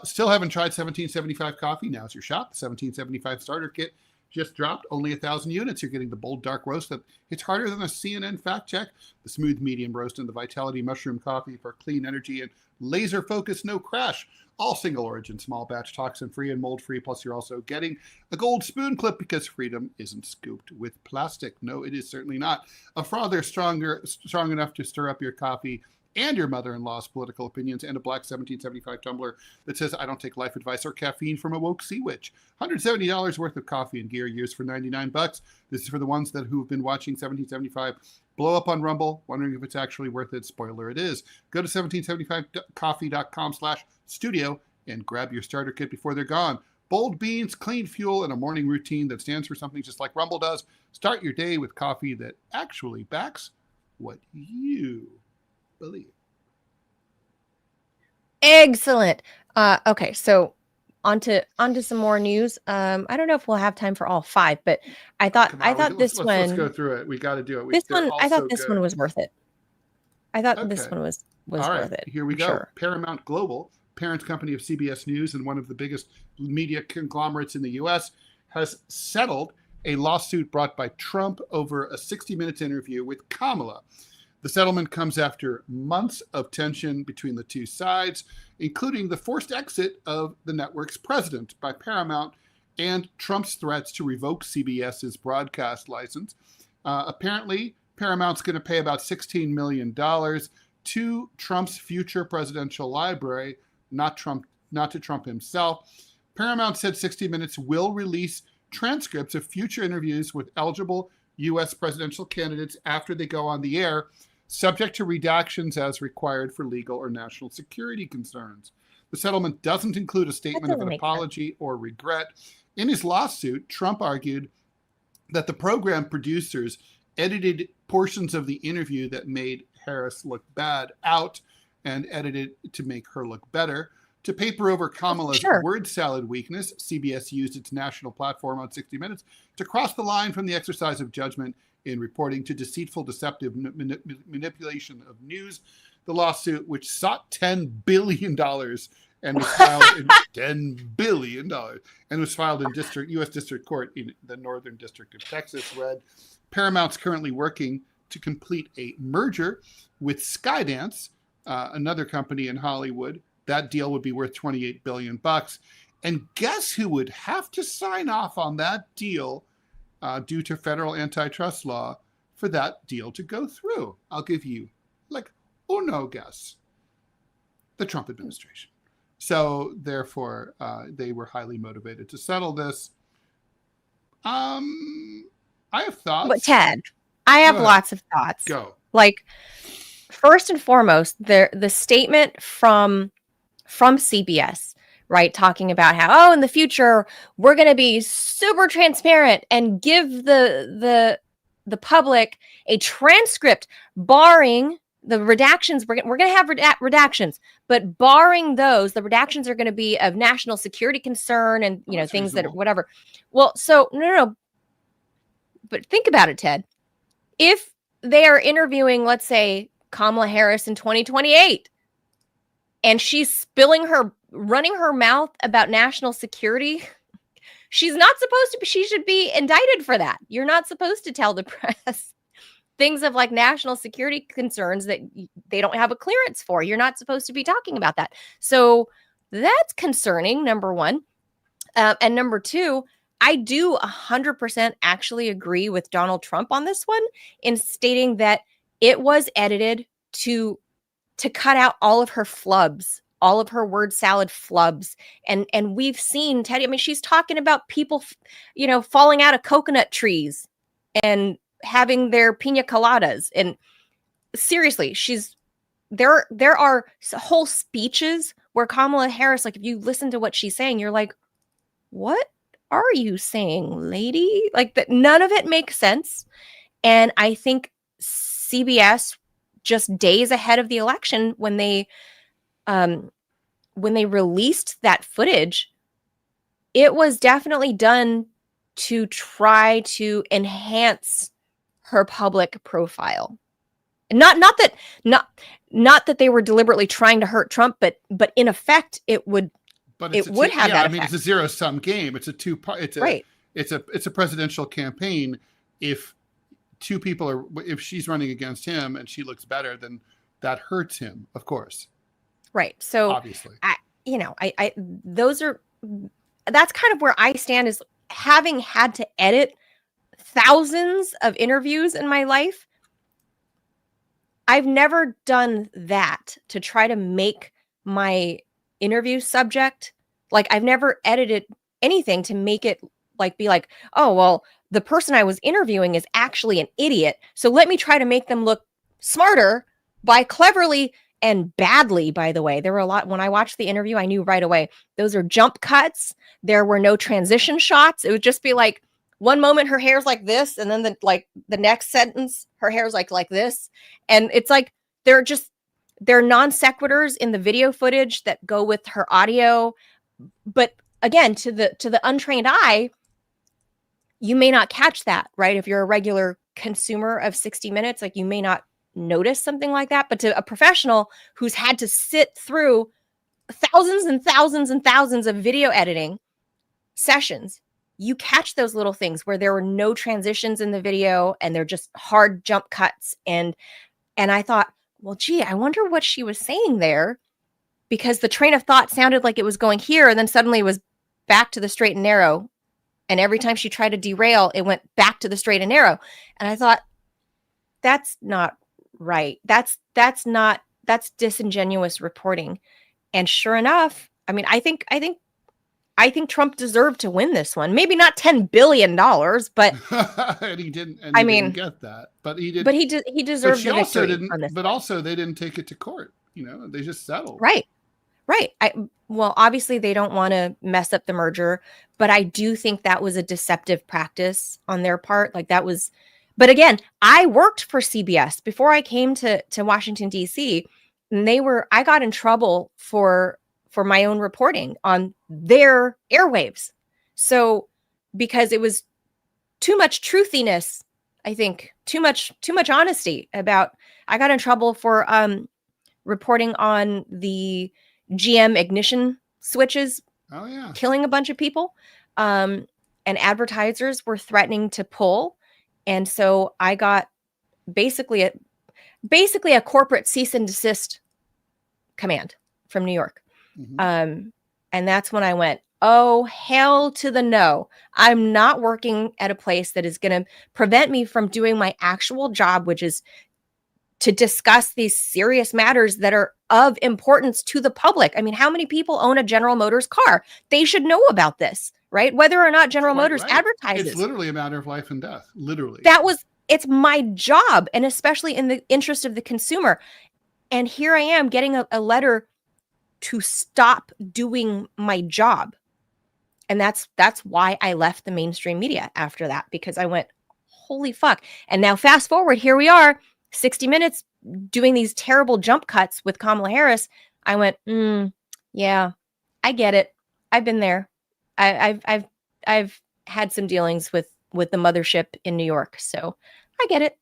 B: Still haven't tried 1775 coffee. Now's your shot. The 1775 starter kit just dropped. Only 1,000 units. You're getting the bold dark roast that hits harder than a CNN fact check. The smooth medium roast and the Vitality mushroom coffee for clean energy and laser focus, no crash. All single origin, small batch, toxin free and mold free. Plus, you're also getting a gold spoon clip because freedom isn't scooped with plastic. No, it is certainly not. A frother strong enough to stir up your coffee and your mother-in-law's political opinions, and a black 1775 tumbler that says, I don't take life advice or caffeine from a woke sea witch. $170 worth of coffee and gear, yours for $99. This is for the ones who have been watching 1775 blow up on Rumble, wondering if it's actually worth it. Spoiler, it is. Go to 1775coffee.com/studio and grab your starter kit before they're gone. Bold beans, clean fuel, and a morning routine that stands for something just like Rumble does. Start your day with coffee that actually backs what you believe.
A: Excellent. Okay, so onto some more news. I don't know if we'll have time for all 5, but I thought let's
B: go through it. We got to do it.
A: I thought this one was worth it. I thought this one was worth it.
B: Here we go.
A: Sure.
B: Paramount Global, parent company of CBS News and one of the biggest media conglomerates in the U.S., has settled a lawsuit brought by Trump over a 60 Minutes interview with Kamala. The settlement comes after months of tension between the two sides, including the forced exit of the network's president by Paramount and Trump's threats to revoke CBS's broadcast license. Apparently, Paramount's going to pay about $16 million to Trump's future presidential library, not to Trump himself. Paramount said 60 Minutes will release transcripts of future interviews with eligible U.S. presidential candidates after they go on the air, subject to redactions as required for legal or national security concerns. The settlement doesn't include a statement of an apology or regret. In his lawsuit, Trump argued that the program producers edited portions of the interview that made Harris look bad out and edited to make her look better. To paper over Kamala's word salad weakness, CBS used its national platform on 60 Minutes to cross the line from the exercise of judgment in reporting to deceitful, deceptive manipulation of news. The lawsuit, which sought $10 billion and was filed in $10 billion and was filed in U.S. District Court in the Northern District of Texas, read, Paramount's currently working to complete a merger with Skydance, another company in Hollywood. That deal would be worth $28 billion. And guess who would have to sign off on that deal due to federal antitrust law for that deal to go through? I'll give you uno guess. The Trump administration. So therefore, they were highly motivated to settle this. I have thoughts.
A: But Ted, I have lots of thoughts.
B: Go.
A: First and foremost, the statement from CBS, right, talking about how, in the future we're going to be super transparent and give the public a transcript, barring the redactions. We're going to have redactions, but barring those, the redactions are going to be of national security concern and things reasonable. That are whatever. Well, so no. But think about it, Ted. If they are interviewing, let's say, Kamala Harris in 2028, and she's running her mouth about national security, she's not supposed to be, she should be indicted for that. You're not supposed to tell the press things of national security concerns that they don't have a clearance for. You're not supposed to be talking about that. So that's concerning, number one. And number two, I do 100% actually agree with Donald Trump on this one in stating that it was edited to cut out all of her flubs, all of her word salad flubs. And we've seen Teddy, she's talking about people, falling out of coconut trees and having their pina coladas. And seriously, there are whole speeches where Kamala Harris, if you listen to what she's saying, you're like, what are you saying, lady? That none of it makes sense. And I think CBS, just days ahead of the election, when they released that footage, it was definitely done to try to enhance her public profile. Not that they were deliberately trying to hurt Trump, but in effect it would. But it would have that effect.
B: It's a zero-sum game. It's a two-part. It's a presidential campaign. If two people if she's running against him and she looks better, then that hurts him, of course.
A: Right. So
B: obviously,
A: that's kind of where I stand, is having had to edit thousands of interviews in my life. I've never done that to try to make my interview subject, like I've never edited anything to make it like be like, oh, well, the person I was interviewing is actually an idiot. So let me try to make them look smarter by cleverly and badly, by the way. There were a lot when I watched the interview, I knew right away. Those are jump cuts. There were no transition shots. It would just be like one moment her hair's like this, and then the next sentence her hair's like this. And it's like they're non sequiturs in the video footage that go with her audio. But again, to the untrained eye, you may not catch that, right? If you're a regular consumer of 60 Minutes, like you may not notice something like that. But to a professional who's had to sit through thousands and thousands and thousands of video editing sessions, you catch those little things where there were no transitions in the video and they're just hard jump cuts. And I thought, well, gee, I wonder what she was saying there, because the train of thought sounded like it was going here and then suddenly it was back to the straight and narrow. And every time she tried to derail, it went back to the straight and narrow. And I thought, that's not right. That's disingenuous reporting. And sure enough, I mean, I think Trump deserved to win this one. Maybe not $10 billion, but
B: and he didn't. And
A: I
B: he
A: mean,
B: didn't get that, but he did.
A: But he deserved the victory.
B: But also, they didn't take it to court. They just settled.
A: Right. Well, obviously they don't want to mess up the merger, but I do think that was a deceptive practice on their part. Like that was, but again, I worked for CBS before I came to Washington, DC, and I got in trouble for my own reporting on their airwaves. So because it was too much truthiness, I think too much honesty about, I got in trouble for reporting on the GM ignition switches, killing a bunch of people. And advertisers were threatening to pull. And so I got basically a corporate cease and desist command from New York. Mm-hmm. And that's when I went, oh, hell to the no. I'm not working at a place that is going to prevent me from doing my actual job, which is to discuss these serious matters that are of importance to the public. I mean, how many people own a General Motors car? They should know about this, right? Whether or not General Motors advertises.
B: It's literally a matter of life and death, literally.
A: It's my job, and especially in the interest of the consumer. And here I am getting a letter to stop doing my job. And that's why I left the mainstream media after that, because I went, holy fuck. And now fast forward, here we are, 60 Minutes doing these terrible jump cuts with Kamala Harris. I went, yeah, I get it. I've been there. I've had some dealings with the mothership in New York, so I get it.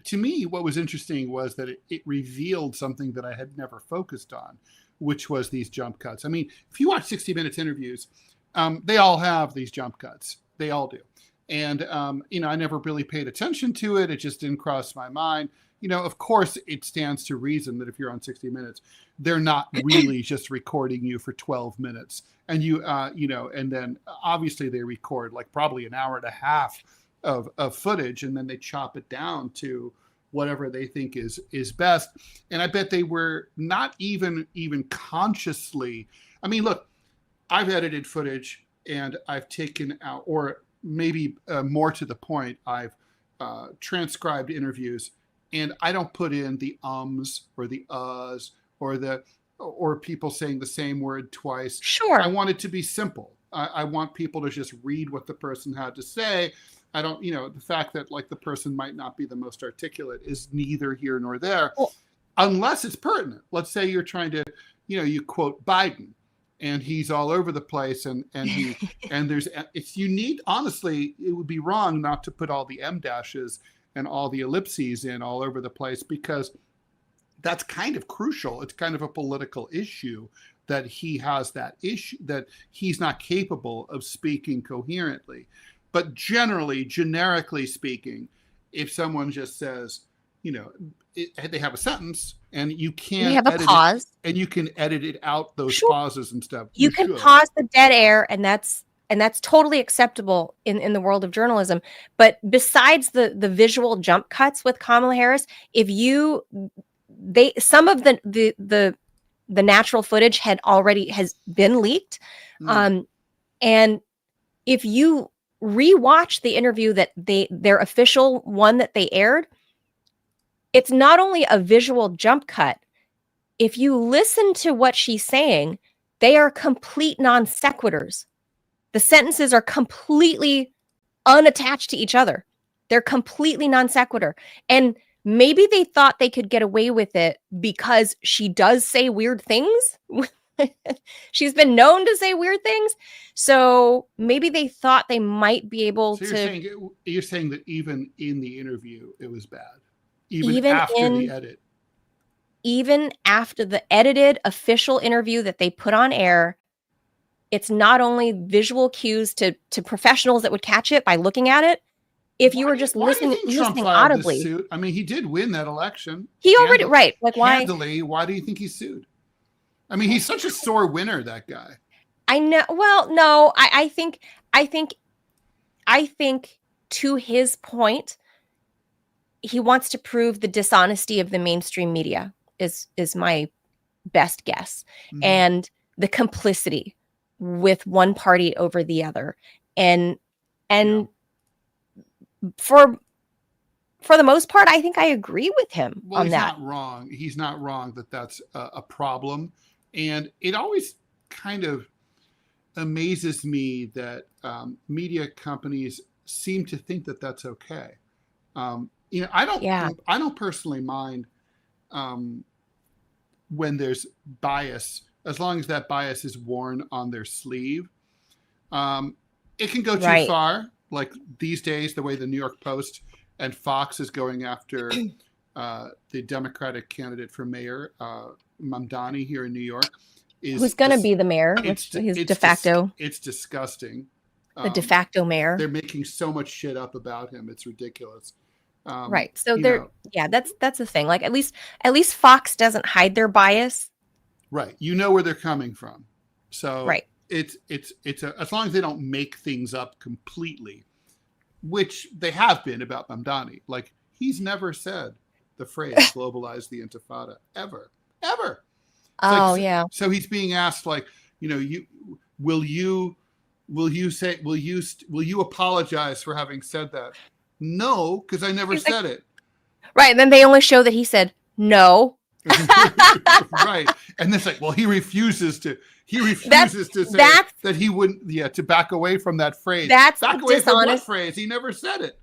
B: To me, what was interesting was that it revealed something that I had never focused on, which was these jump cuts. I mean, if you watch 60 Minutes interviews, they all have these jump cuts. They all do. And, I never really paid attention to it. It just didn't cross my mind. Of course, it stands to reason that if you're on 60 Minutes, they're not really just recording you for 12 minutes. And and then obviously they record like probably an hour and a half of footage, and then they chop it down to whatever they think is best. And I bet they were not even consciously. I mean, look, I've edited footage and I've taken out, or maybe more to the point, I've transcribed interviews, and I don't put in the ums or the uhs or people saying the same word twice.
A: Sure.
B: I want it to be simple. I want people to just read what the person had to say. I don't, the fact that like the person might not be the most articulate is neither here nor there, unless it's pertinent. Let's say you're trying to, you quote Biden, and he's all over the place, and you need, honestly, it would be wrong not to put all the M dashes and all the ellipses in all over the place, because that's kind of crucial. It's kind of a political issue that he has that issue, that he's not capable of speaking coherently. But generically speaking, if someone just says, they have a sentence and you can't
A: have a pause,
B: and you can edit it out, those
A: sure.
B: pauses and stuff.
A: You can pause the dead air, and that's and that's totally acceptable in the world of journalism. But besides the visual jump cuts with Kamala Harris, some of the natural footage has been leaked. And if you rewatch the interview that their official one that they aired, it's not only a visual jump cut. If you listen to what she's saying, they are complete non sequiturs. The sentences are completely unattached to each other. They're completely non sequitur. And maybe they thought they could get away with it because she does say weird things. She's been known to say weird things. So maybe they thought they might be able to.
B: You're saying that even in the interview, it was bad. Even after the edit.
A: Even after the edited official interview that they put on air, it's not only visual cues to professionals that would catch it by looking at it. If you were just listening audibly.
B: Suit? I mean, he did win that election.
A: He already, right. Like why?
B: Handily, why do you think he sued? I mean, he's such a sore winner, that guy.
A: I know. Well, no, I think to his point, he wants to prove the dishonesty of the mainstream media is my best guess. Mm-hmm. And the complicity with one party over the other. And for the most part, I think I agree with him on that.
B: He's not wrong that that's a problem. And it always kind of amazes me that media companies seem to think that that's okay. I don't personally mind when there's bias, as long as that bias is worn on their sleeve. It can go too far, like these days, the way the New York Post and Fox is going after the Democratic candidate for mayor, Mamdani here in New York.
A: Who's going to be the mayor? He's de facto.
B: It's disgusting.
A: The de facto mayor.
B: They're making so much shit up about him. It's ridiculous.
A: Right. So that's the thing. Like at least Fox doesn't hide their bias.
B: Right. You know where they're coming from. So
A: right.
B: It's as long as they don't make things up completely, which they have been about Mamdani. Like he's never said the phrase "globalize the Intifada" ever. So he's being asked, like, will you apologize for having said that? No, because I never said it.
A: Right, and then they only show that he said no.
B: Right, and it's like, well, he refuses to say that he wouldn't. To back away from that phrase.
A: That's
B: back away from what phrase? He never said it.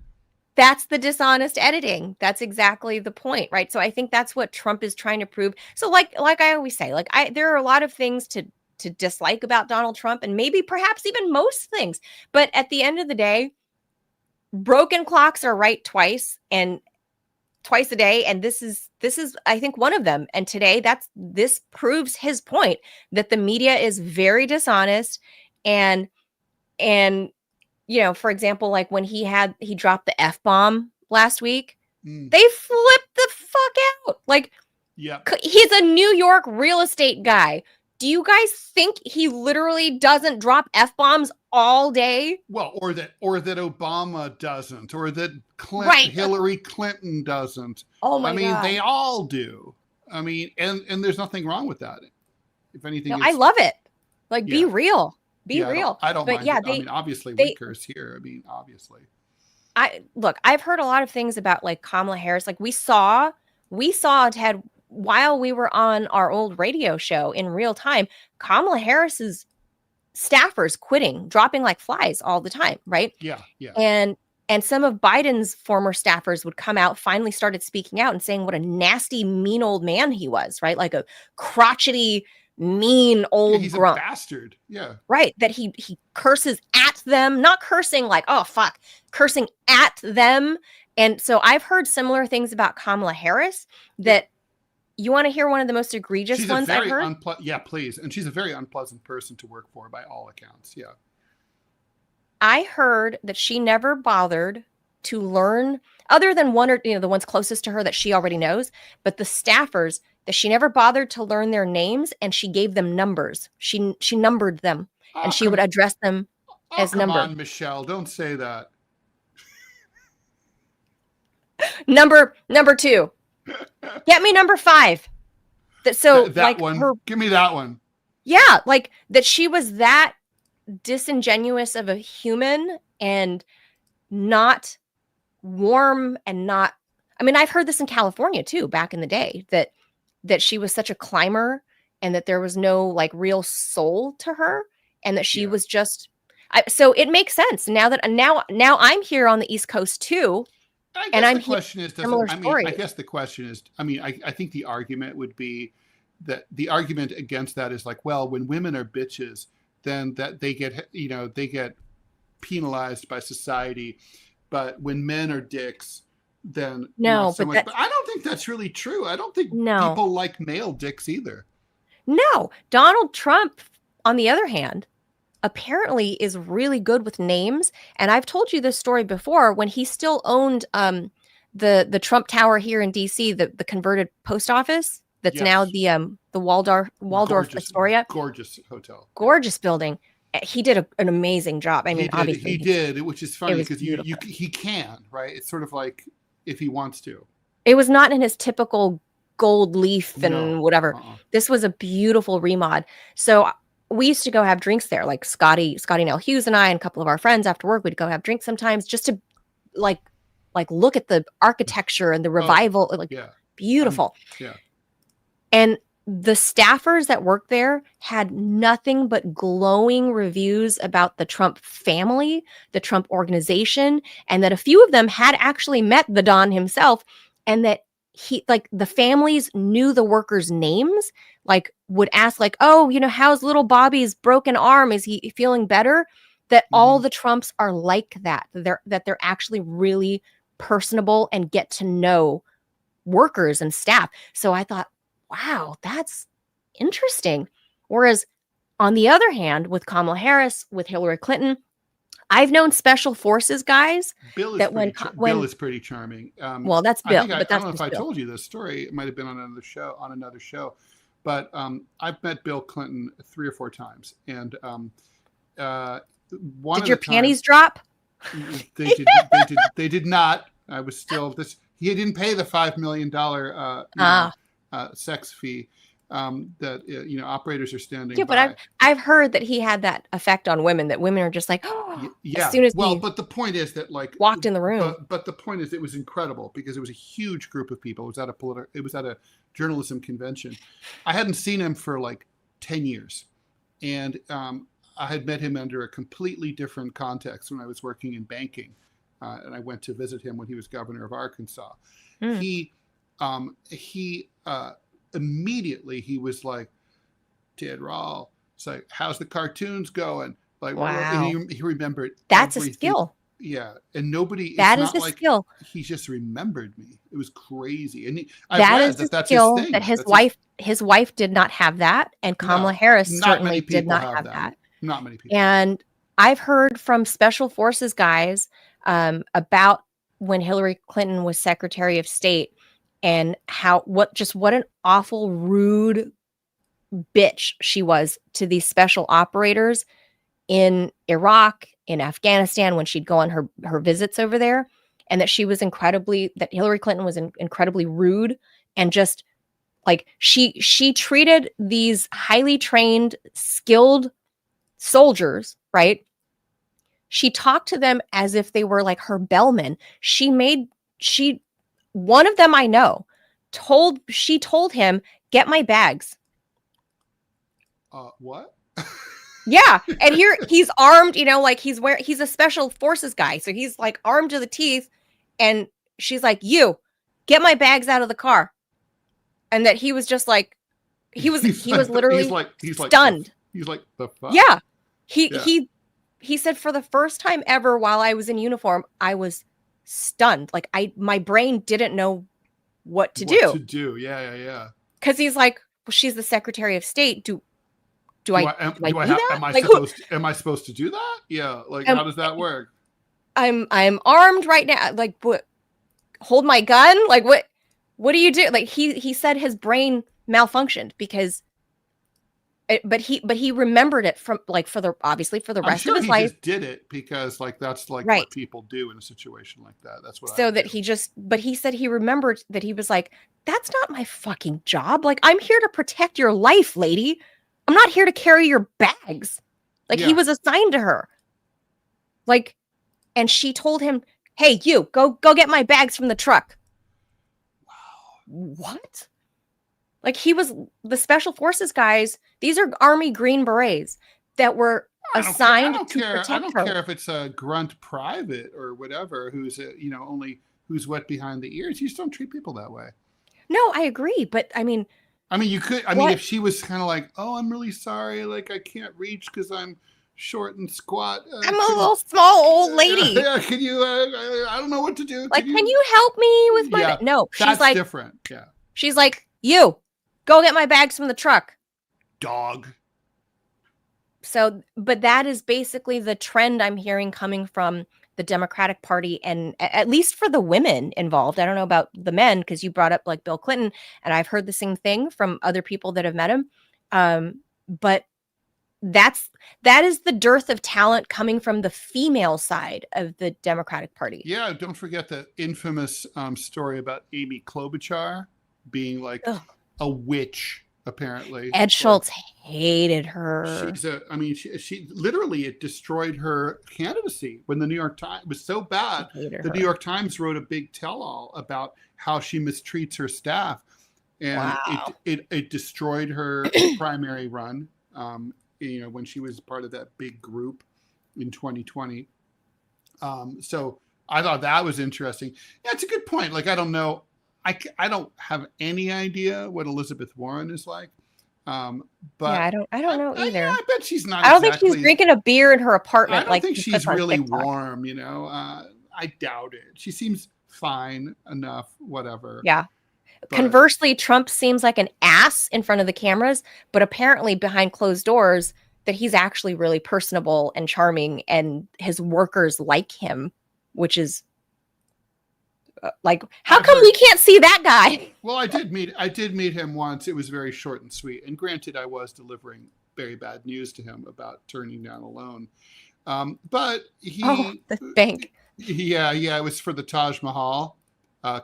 A: That's the dishonest editing. That's exactly the point, right? So I think that's what Trump is trying to prove. So like I always say, there are a lot of things to dislike about Donald Trump, and maybe perhaps even most things. But at the end of the day, broken clocks are right twice a day, and this is I think one of them. And today this proves his point that the media is very dishonest and for example, like when he dropped the F-bomb last week, they flipped the fuck out. Like, he's a New York real estate guy. Do you guys think he literally doesn't drop F-bombs all day?
B: Well, or that Obama doesn't, or that Hillary Clinton doesn't.
A: Oh my God.
B: They all do. I mean, and there's nothing wrong with that. If anything,
A: I love it. Like, be real. Be real.
B: I don't mind. I mean, obviously, we curse here. I mean, obviously.
A: I've heard a lot of things about like Kamala Harris. Like we saw Ted while we were on our old radio show in real time. Kamala Harris's staffers quitting, dropping like flies all the time, right?
B: Yeah.
A: And some of Biden's former staffers would come out, finally started speaking out and saying what a nasty, mean old man he was, right? Like a crotchety, mean old
B: he's
A: grunt.
B: A bastard. Yeah.
A: Right. That he curses at them, not cursing like, oh, fuck, cursing at them. And so I've heard similar things about Kamala Harris that you want to hear one of the most egregious ones I've heard?
B: Yeah, please. And she's a very unpleasant person to work for by all accounts. Yeah.
A: I heard that she never bothered to learn, other than one or the ones closest to her that she already knows, but the staffers, that she never bothered to learn their names, and she gave them numbers. She numbered them, and she would address them
B: Oh, come on, Michelle. Don't say that.
A: Number 2. Get me number 5.
B: That like one. Give me that one.
A: Yeah, like that she was that disingenuous of a human and not warm and not. I mean, I've heard this in California too, back in the day, that she was such a climber and that there was no like real soul to her, and that she was just. So it makes sense now that now I'm here on the East Coast too.
B: I guess the question is, I guess the question is, I think the argument would be that the argument against that is like, well, when women are bitches, then that they get penalized by society. But when men are dicks, then not so much. But I don't think that's really true. I don't think people like male dicks either. No.
A: Donald Trump, on the other hand, apparently is really good with names. And I've told you this story before when he still owned the Trump Tower here in DC, the converted post office that's now the Waldorf Astoria.
B: Gorgeous hotel.
A: Gorgeous building. He did an amazing job. I mean, obviously
B: he did, which is funny because he can, right? It's sort of like if he wants to.
A: It was not in his typical gold leaf and whatever. This was a beautiful remod. So we used to go have drinks there, like Scotty Nell Hughes and I and a couple of our friends after work. We'd go have drinks sometimes just to like look at the architecture and the revival. Beautiful. And the staffers that worked there had nothing but glowing reviews about the Trump family, the Trump organization, and that a few of them had actually met the Don himself, and that the families knew the workers' names, would ask oh, how's little Bobby's broken arm? Is he feeling better? That all the Trumps are like that. They're actually really personable and get to know workers and staff. So I thought, wow, that's interesting. Whereas on the other hand, with Kamala Harris, with Hillary Clinton, I've known special forces guys.
B: Bill is pretty charming.
A: Well, that's Bill.
B: I don't know if I told you this story. It might have been on another show. But I've met Bill Clinton 3 or 4 times, and
A: did your panties drop?
B: They did not. I was still this. He didn't pay the $5 million sex fee that operators are standing.
A: Yeah, but I've heard that he had that effect on women. That women are just like, oh,
B: yeah.
A: As soon as
B: but the point is that
A: walked in the room.
B: But the point is, it was incredible because it was a huge group of people. It was at a journalism convention. I hadn't seen him for 10 years, and I had met him under a completely different context when I was working in banking, and I went to visit him when he was governor of Arkansas. He immediately he was like, Ted Rall. It's like, how's the cartoons going?
A: Wow.
B: And he remembered.
A: That's a skill.
B: Yeah. And nobody.
A: That is a skill.
B: He just remembered me. It was crazy. And
A: that's a skill that his wife did not have that. And Kamala Harris certainly did not have that.
B: Not many people.
A: And I've heard from special forces guys about when Hillary Clinton was Secretary of State, and what an awful rude bitch she was to these special operators in Iraq, in Afghanistan, when she'd go on her visits over there, and that Hillary Clinton was incredibly rude, and just she treated these highly trained, skilled soldiers, right? She talked to them as if they were her bellmen. One of them I know told him, get my bags.
B: What?
A: Yeah. And here he's armed, he's a special forces guy. So he's armed to the teeth. And she's like, you get my bags out of the car. And that he was just he was literally stunned.
B: He's like, the fuck?
A: Yeah. He said, for the first time ever while I was in uniform, I was stunned. My brain didn't know what to do.
B: Yeah.
A: Because he's like, well, she's the Secretary of State. Do I do
B: that? Am I supposed to do that? Yeah. How does that work?
A: I'm armed right now. What? Hold my gun? What do you do? He said his brain malfunctioned because But he remembered it from like for the
B: I'm
A: rest of
B: sure
A: his
B: he
A: life.
B: just did it because like that's like
A: Right.
B: what people do in a situation like that. That's what I
A: So
B: would
A: that
B: do.
A: but he said he remembered that he was like, that's not my fucking job. Like, I'm here to protect your life, lady. I'm not here to carry your bags. Like, he
B: Yeah.
A: was assigned to her. Like, and she told him, hey, you go get my bags from the truck. What? Like, he was the special forces guys. These are Army Green Berets that were assigned to protect her.
B: I don't care if it's a grunt private or whatever who's only who's wet behind the ears. You just don't treat people that way.
A: No, I agree, but I mean,
B: you could. I mean, if she was kind of like, "Oh, I'm really sorry. Like, I can't reach because I'm short and squat.
A: I'm a little small old lady.
B: Yeah, can you? I don't know what to do.
A: Like, can you help me with my?
B: Yeah,
A: no,
B: she's
A: like
B: different. Yeah,
A: she's like, you go get my bags from the truck.
B: Dog.
A: So, but that is basically the trend I'm hearing coming from the Democratic Party, and at least for the women involved. I don't know about the men because you brought up like Bill Clinton, and I've heard the same thing from other people that have met him. But that is the dearth of talent coming from the female side of the Democratic Party.
B: Yeah, don't forget the infamous story about Amy Klobuchar being like a witch. Apparently,
A: Ed Schultz hated her.
B: She literally, it destroyed her candidacy when the New York Times was so bad. The New York Times wrote a big tell-all about how she mistreats her staff, and it destroyed her primary run. When she was part of that big group in 2020. So I thought that was interesting. Yeah, it's a good point. Like, I don't know. I don't have any idea what Elizabeth Warren is like. But
A: yeah, I don't know either.
B: I bet she's not.
A: I don't think she's drinking a beer in her apartment.
B: I don't think she's really warm. I doubt it. She seems fine enough. Whatever.
A: Yeah. But conversely, Trump seems like an ass in front of the cameras, but apparently behind closed doors, that he's actually really personable and charming, and his workers like him, which is. Like, how come we can't see that guy?
B: Well, I did meet him once. It was very short and sweet. And granted, I was delivering very bad news to him about turning down a loan. But
A: the bank.
B: Yeah. It was for the Taj Mahal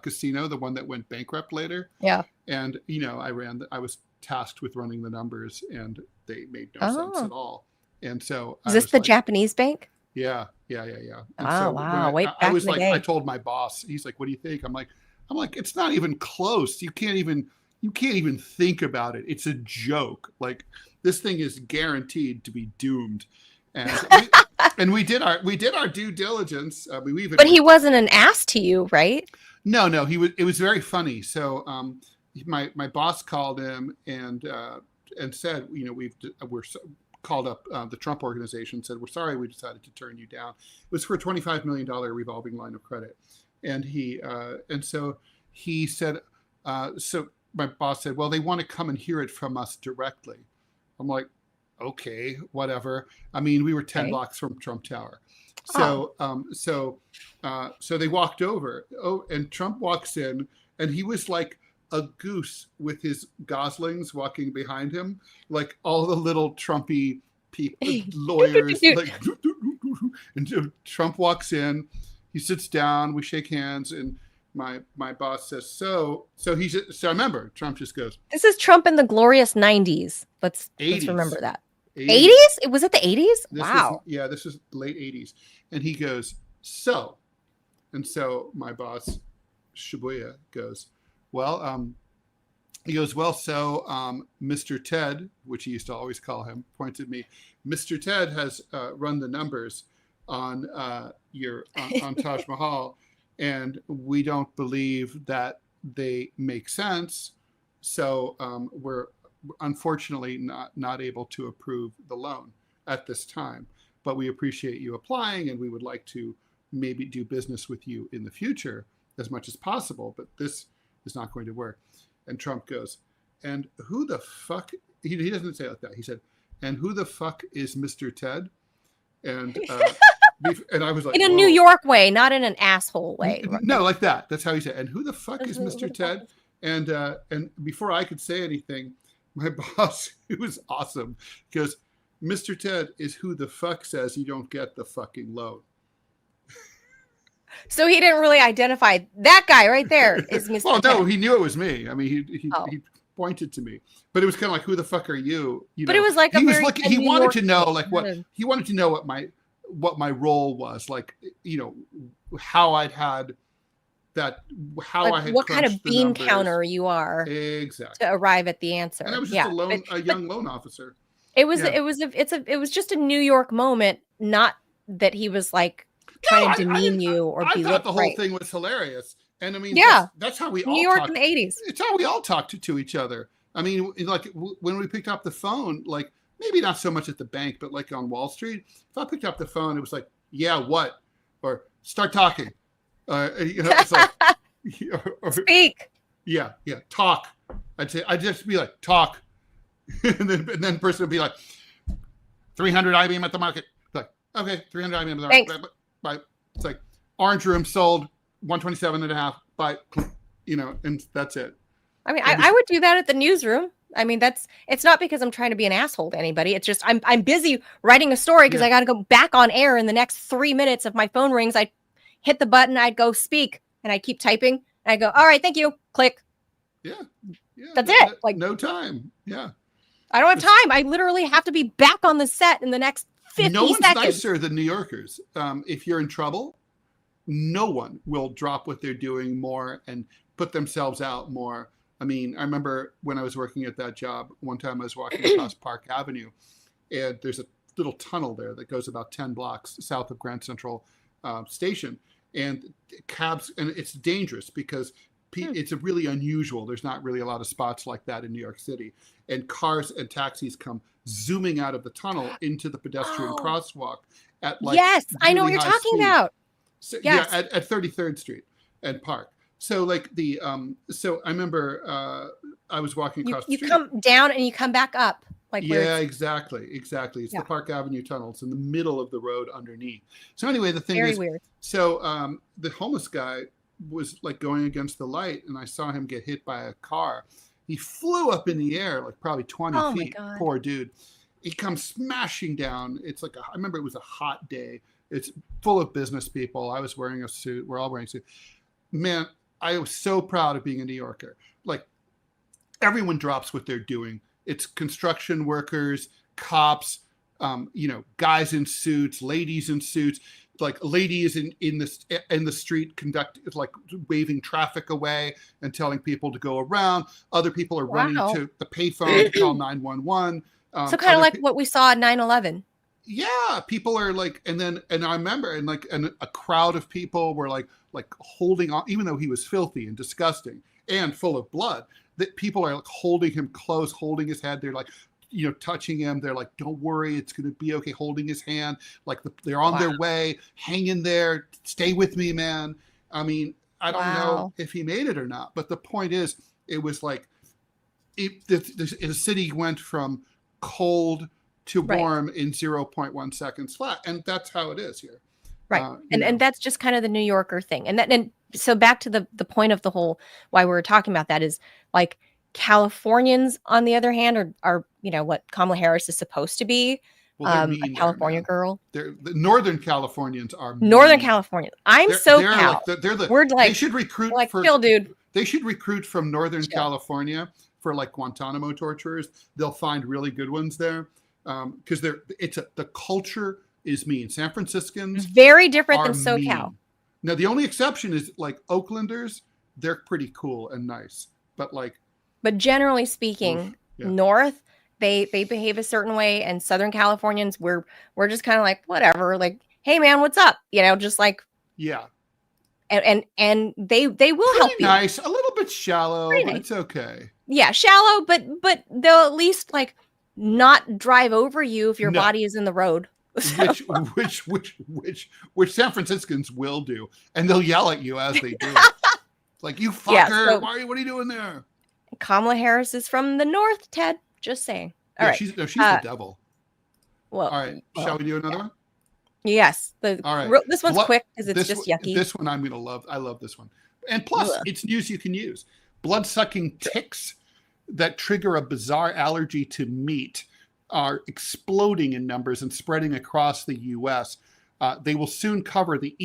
B: casino, the one that went bankrupt later.
A: Yeah.
B: And, I was tasked with running the numbers, and they made no sense at all. And so
A: is this the Japanese bank?
B: Yeah.
A: Wow. I
B: told my boss, he's like, what do you think? I'm like, it's not even close. You can't even think about it. It's a joke. Like, this thing is guaranteed to be doomed. And we did our due diligence. But
A: he wasn't an ass to you, right?
B: No, it was very funny. So, my boss called him and said, we're called up the Trump organization, said, we're sorry, we decided to turn you down. It was for a $25 million revolving line of credit. And so he said, so my boss said, well, they want to come and hear it from us directly. I'm like, okay, whatever. We were 10 blocks from Trump Tower. So, so they walked over. Oh, and Trump walks in, and he was like a goose with his goslings walking behind him, like all the little Trumpy people, lawyers. And Trump walks in, he sits down, we shake hands, and my boss says, so I remember Trump just goes,
A: this is Trump in the glorious 90s. Let's remember that. 80s? Was it the 80s? Wow.
B: This was late 80s. And he goes, so my boss, Shibuya, goes, well, Mr. Ted, which he used to always call him, pointed at me, Mr. Ted has run the numbers on on Taj Mahal, and we don't believe that they make sense. So we're unfortunately not able to approve the loan at this time. But we appreciate you applying, and we would like to maybe do business with you in the future as much as possible. But this is not going to work. And Trump goes, and who the fuck? He doesn't say it like that. He said, and who the fuck is Mr. Ted? And and I was like,
A: in a New York way, not in an asshole way.
B: No, like that. That's how he said. And who the fuck is Mr. Ted? And before I could say anything, my boss, who was awesome, goes, Mr. Ted is who the fuck says you don't get the fucking loan.
A: So he didn't really identify that guy right there is Mr.
B: Well,
A: Ted.
B: no, he knew it was me. I mean, he pointed to me, but it was kind of like, who the fuck are you?
A: But it was like
B: he was looking. He wanted to know like what he wanted to know what my role was, like, how I'd had that, how
A: like
B: I had
A: what kind of bean
B: numbers.
A: Counter you are
B: exactly
A: to arrive at the answer.
B: And I was just a young loan officer.
A: It was just a New York moment, not that he was like trying to demean you or
B: I
A: belittle.
B: thought the whole thing was hilarious. And I mean, that's how we all
A: New York
B: talked.
A: in the 80s.
B: It's how we all talked to each other. I mean, like when we picked up the phone, like maybe not so much at the bank, but like on Wall Street, if I picked up the phone, it was like, yeah, what? Or start talking. It's like, or,
A: speak.
B: Yeah, talk. I'd just be like, talk. and then the person would be like, 300 IBM at the market. Like, okay, 300 IBM at the market. Bye. It's like, orange room sold, 127 and a half. Bye. And that's it.
A: I mean, I would do that at the newsroom. I mean, it's not because I'm trying to be an asshole to anybody. It's just I'm busy writing a story because I got to go back on air in the next 3 minutes. If my phone rings, I hit the button, I'd go speak, and I keep typing, and I go, all right, thank you, click.
B: Yeah.
A: That's it. Like,
B: no time. Yeah.
A: I don't have time. I literally have to be back on the set in the next 50 seconds.
B: No one's nicer than New Yorkers. If you're in trouble, no one will drop what they're doing more and put themselves out more. I mean, I remember when I was working at that job, one time I was walking across Park Avenue, and there's a little tunnel there that goes about 10 blocks south of Grand Central Station. And cabs, and it's dangerous because it's a really unusual. There's not really a lot of spots like that in New York City. And cars and taxis come zooming out of the tunnel into the pedestrian crosswalk at like
A: yes, really I know what you're talking
B: speed.
A: About.
B: So,
A: yes.
B: Yeah, at 33rd Street and Park. So like so I remember I was walking across the street.
A: You come down and you come back up. Like
B: exactly. It's the Park Avenue tunnel. It's in the middle of the road underneath. So anyway, the thing is,
A: weird.
B: So the homeless guy was like going against the light, and I saw him get hit by a car. He flew up in the air, like probably 20 feet. Poor dude. He comes smashing down. It's like I remember it was a hot day. It's full of business people. I was wearing a suit. We're all wearing suits. Man, I was so proud of being a New Yorker. Like, everyone drops what they're doing. It's construction workers, cops, guys in suits, ladies in suits. Like, ladies in the street like waving traffic away and telling people to go around. Other people are running to the payphone to call 911.
A: So kind of like what we saw at 9/11.
B: Yeah, people are like, and I remember, and a crowd of people were like holding on, even though he was filthy and disgusting and full of blood. That people are like holding him close, holding his head. They're like, touching him. They're like, don't worry, it's going to be okay. Holding his hand, like they're on their way. Hang in there. Stay with me, man. I mean, I don't know if he made it or not, but the point is, it was like, the city went from cold to warm in 0.1 seconds flat, and that's how it is here.
A: Right. And that's just kind of the New Yorker thing. And so back to the point of the whole, why we were talking about that is like Californians, on the other hand, are what Kamala Harris is supposed to be. A California girl.
B: The Northern Californians are
A: Northern Californians. I'm SoCal.
B: They should recruit
A: like, chill, dude.
B: They should recruit from Northern California for like Guantanamo torturers. They'll find really good ones there. Because the culture is mean. San Franciscans
A: very different than SoCal.
B: Mean. Now the only exception is like Oaklanders. They're pretty cool and nice, but
A: generally speaking, North they behave a certain way, and Southern Californians we're just kind of like whatever. Like, hey man, what's up? Just like And they will help you.
B: Nice, a little bit shallow, but it's okay.
A: Yeah, shallow, but they'll at least like not drive over you if your body is in the road.
B: Which San Franciscans will do, and they'll yell at you as they do. Like, you fucker! What are you doing there?
A: Kamala Harris is from the North, Ted. Just saying. All right.
B: She's the devil.
A: Well,
B: all right. Shall we do another one?
A: Yes.
B: All right.
A: This one's quick because it's just yucky.
B: This one I'm gonna love. I love this one, and plus it's news you can use. Blood-sucking ticks that trigger a bizarre allergy to meat are exploding in numbers and spreading across the U.S. They will soon cover the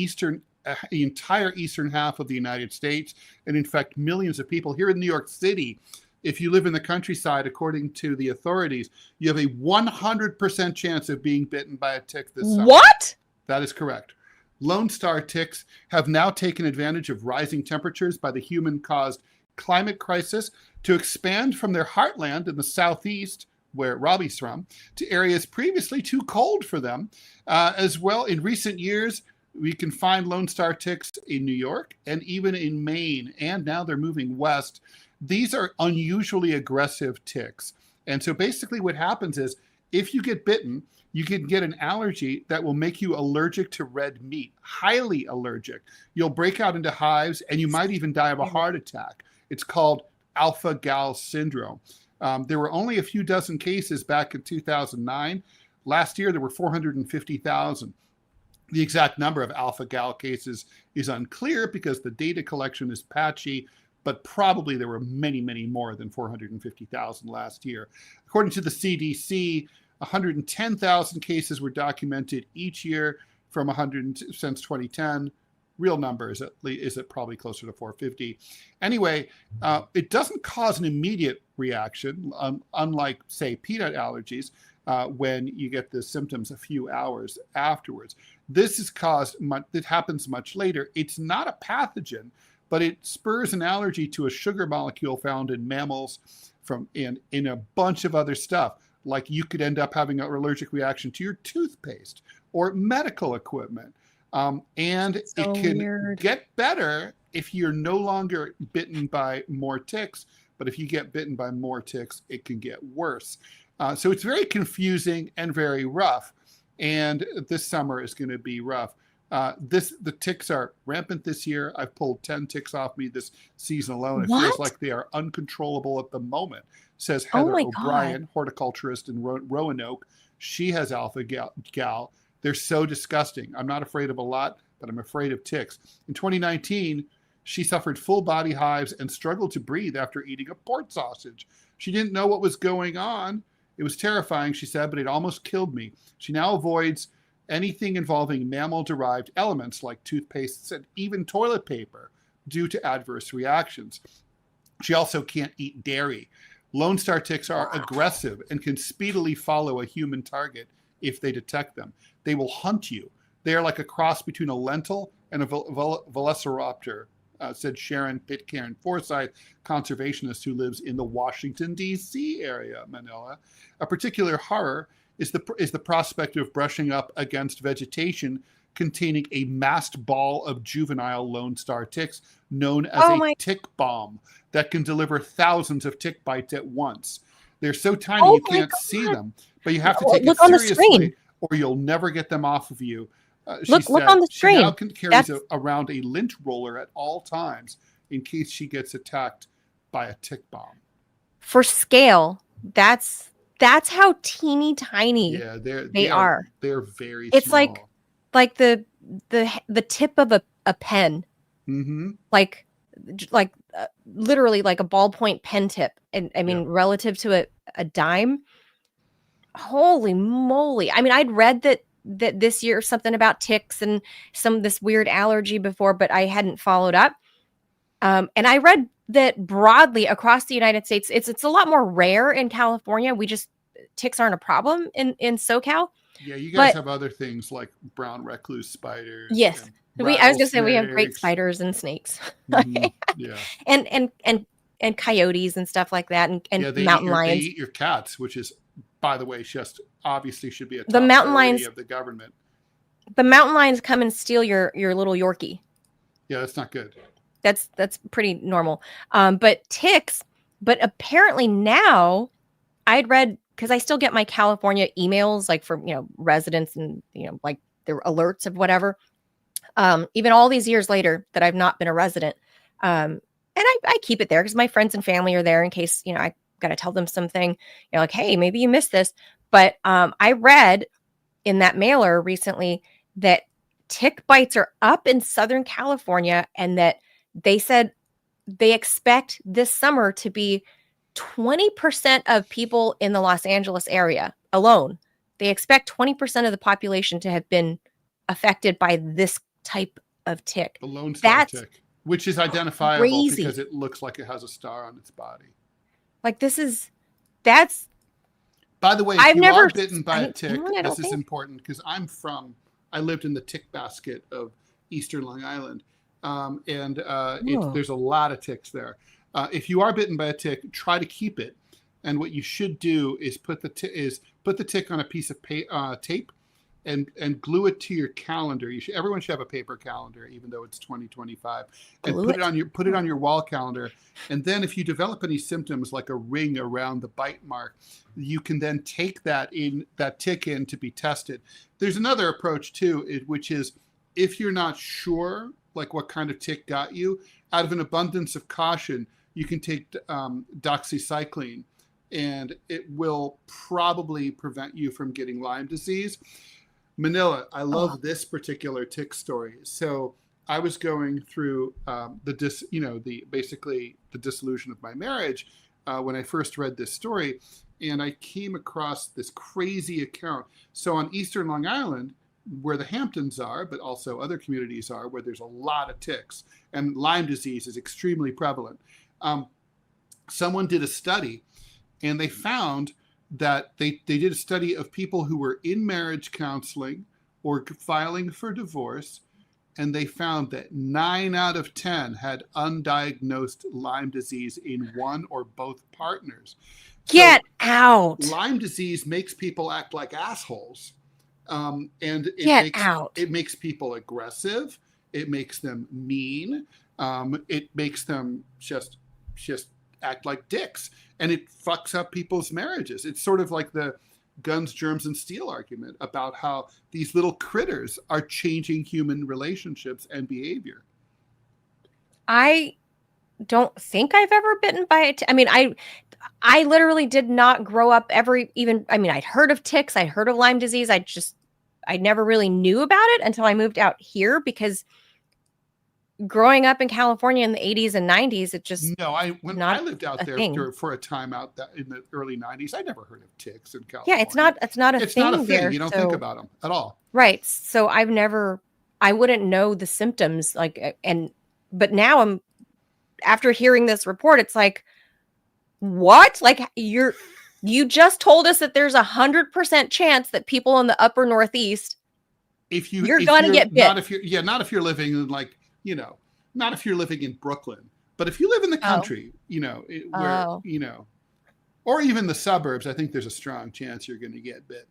B: entire eastern half of the United States and infect millions of people. Here in New York City, if you live in the countryside, according to the authorities, you have a 100% chance of being bitten by a tick this summer.
A: What?
B: That is correct. Lone Star ticks have now taken advantage of rising temperatures by the human-caused climate crisis to expand from their heartland in the southeast, where Robbie's from, to areas previously too cold for them. As well, in recent years, we can find Lone Star ticks in New York and even in Maine, and now they're moving west. These are unusually aggressive ticks. And so basically what happens is if you get bitten, you can get an allergy that will make you allergic to red meat, highly allergic. You'll break out into hives and you might even die of a heart attack. It's called alpha-gal syndrome. There were only a few dozen cases back in 2009. Last year, there were 450,000. The exact number of alpha-gal cases is unclear because the data collection is patchy, but probably there were many, many more than 450,000 last year. According to the CDC, 110,000 cases were documented each year since 2010. Real numbers is it probably closer to 450. Anyway, it doesn't cause an immediate reaction, unlike, say, peanut allergies, when you get the symptoms a few hours afterwards. This is it happens much later. It's not a pathogen, but it spurs an allergy to a sugar molecule found in mammals in a bunch of other stuff. Like you could end up having an allergic reaction to your toothpaste or medical equipment. And so it can get better if you're no longer bitten by more ticks. But if you get bitten by more ticks, it can get worse. So it's very confusing and very rough. And this summer is going to be rough. The ticks are rampant this year. I've pulled 10 ticks off me this season alone. It feels like they are uncontrollable at the moment, says Heather O'Brien, horticulturist in Roanoke. She has alpha-gal. They're so disgusting. I'm not afraid of a lot, but I'm afraid of ticks. In 2019, she suffered full body hives and struggled to breathe after eating a pork sausage. She didn't know what was going on. It was terrifying, she said, but it almost killed me. She now avoids anything involving mammal-derived elements like toothpastes and even toilet paper due to adverse reactions. She also can't eat dairy. Lone Star ticks are aggressive and can speedily follow a human target if they detect them. They will hunt you. They are like a cross between a lentil and a velociraptor, said Sharon Pitcairn Forsyth, conservationist who lives in the Washington, D.C. area, Manila. A particular horror is the prospect of brushing up against vegetation containing a massed ball of juvenile Lone Star ticks known as a tick bomb that can deliver thousands of tick bites at once. They're so tiny you can't see them, but you have to take it seriously or you'll never get them off of you. Look on the screen. She now carries around a lint roller at all times in case she gets attacked by a tick bomb.
A: For scale, that's how teeny tiny they are.
B: They're very
A: it's
B: small.
A: like the tip of a pen.
B: Mm-hmm.
A: Like literally like a ballpoint pen tip. And I mean, relative to a dime. Holy moly. I mean, I'd read that this year something about ticks and this weird allergy before, but I hadn't followed up. And I read that broadly across the United States, it's a lot more rare in California. Ticks aren't a problem in SoCal.
B: Yeah, you guys have other things like brown recluse spiders.
A: Yes. I was going to say we have great spiders and snakes.
B: Mm-hmm. Yeah.
A: and coyotes and stuff like that and mountain lions.
B: They eat your cats, which is, by the way, just obviously should be a top
A: the mountain lions
B: of the government.
A: The mountain lions come and steal your little Yorkie.
B: Yeah, that's not good.
A: That's pretty normal. But ticks, but apparently now I'd read, because I still get my California emails like from, residents and, like their alerts of whatever. Even all these years later that I've not been a resident. And I keep it there because my friends and family are there in case, I got to tell them something, like, hey, maybe you missed this. But I read in that mailer recently that tick bites are up in Southern California and that they said they expect this summer to be 20% of people in the Los Angeles area alone, they expect 20% of the population to have been affected by this type of tick.
B: The Lone Star tick, which is identifiable
A: crazy.
B: because it looks like it has a star on its body.
A: Like
B: By the way, if you are bitten by a tick, this is important because I lived in the tick basket of Eastern Long Island. There's a lot of ticks there. If you are bitten by a tick, try to keep it. And what you should do is put the tick on a piece of tape and glue it to your calendar. Everyone should have a paper calendar, even though it's 2025. And put it on your wall calendar. And then if you develop any symptoms like a ring around the bite mark, you can then take that tick in to be tested. There's another approach too, which is if you're not sure like what kind of tick got you, out of an abundance of caution, you can take doxycycline, and it will probably prevent you from getting Lyme disease. Manila, I love this particular tick story. So I was going through basically the dissolution of my marriage when I first read this story, and I came across this crazy account. So on Eastern Long Island, where the Hamptons are, but also other communities are, where there's a lot of ticks, and Lyme disease is extremely prevalent. Someone did a study, and they found that they did a study of people who were in marriage counseling or filing for divorce, and they found that 9 out of 10 had undiagnosed Lyme disease in one or both partners.
A: Get out!
B: Lyme disease makes people act like assholes. And it makes people aggressive. It makes them mean. It makes them just act like dicks, and it fucks up people's marriages. It's sort of like the guns, germs, and steel argument about how these little critters are changing human relationships and behavior.
A: I don't think I've ever bitten by it. I mean, I literally did not grow up I'd heard of ticks, I'd heard of Lyme disease. I never really knew about it until I moved out here, because growing up in California in the 80s and 90s, when I
B: lived out there for a time out in the early 90s, I never heard of ticks in California.
A: Yeah, it's not a thing there.
B: You don't think about them at all.
A: Right. So I wouldn't know the symptoms, but now after hearing this report, it's like, what? Like you just told us that there's 100% chance that people in the upper Northeast, you're going to get bit.
B: Not if you're living in not if you're living in Brooklyn, but if you live in the country, or even the suburbs, I think there's a strong chance you're going to get bit.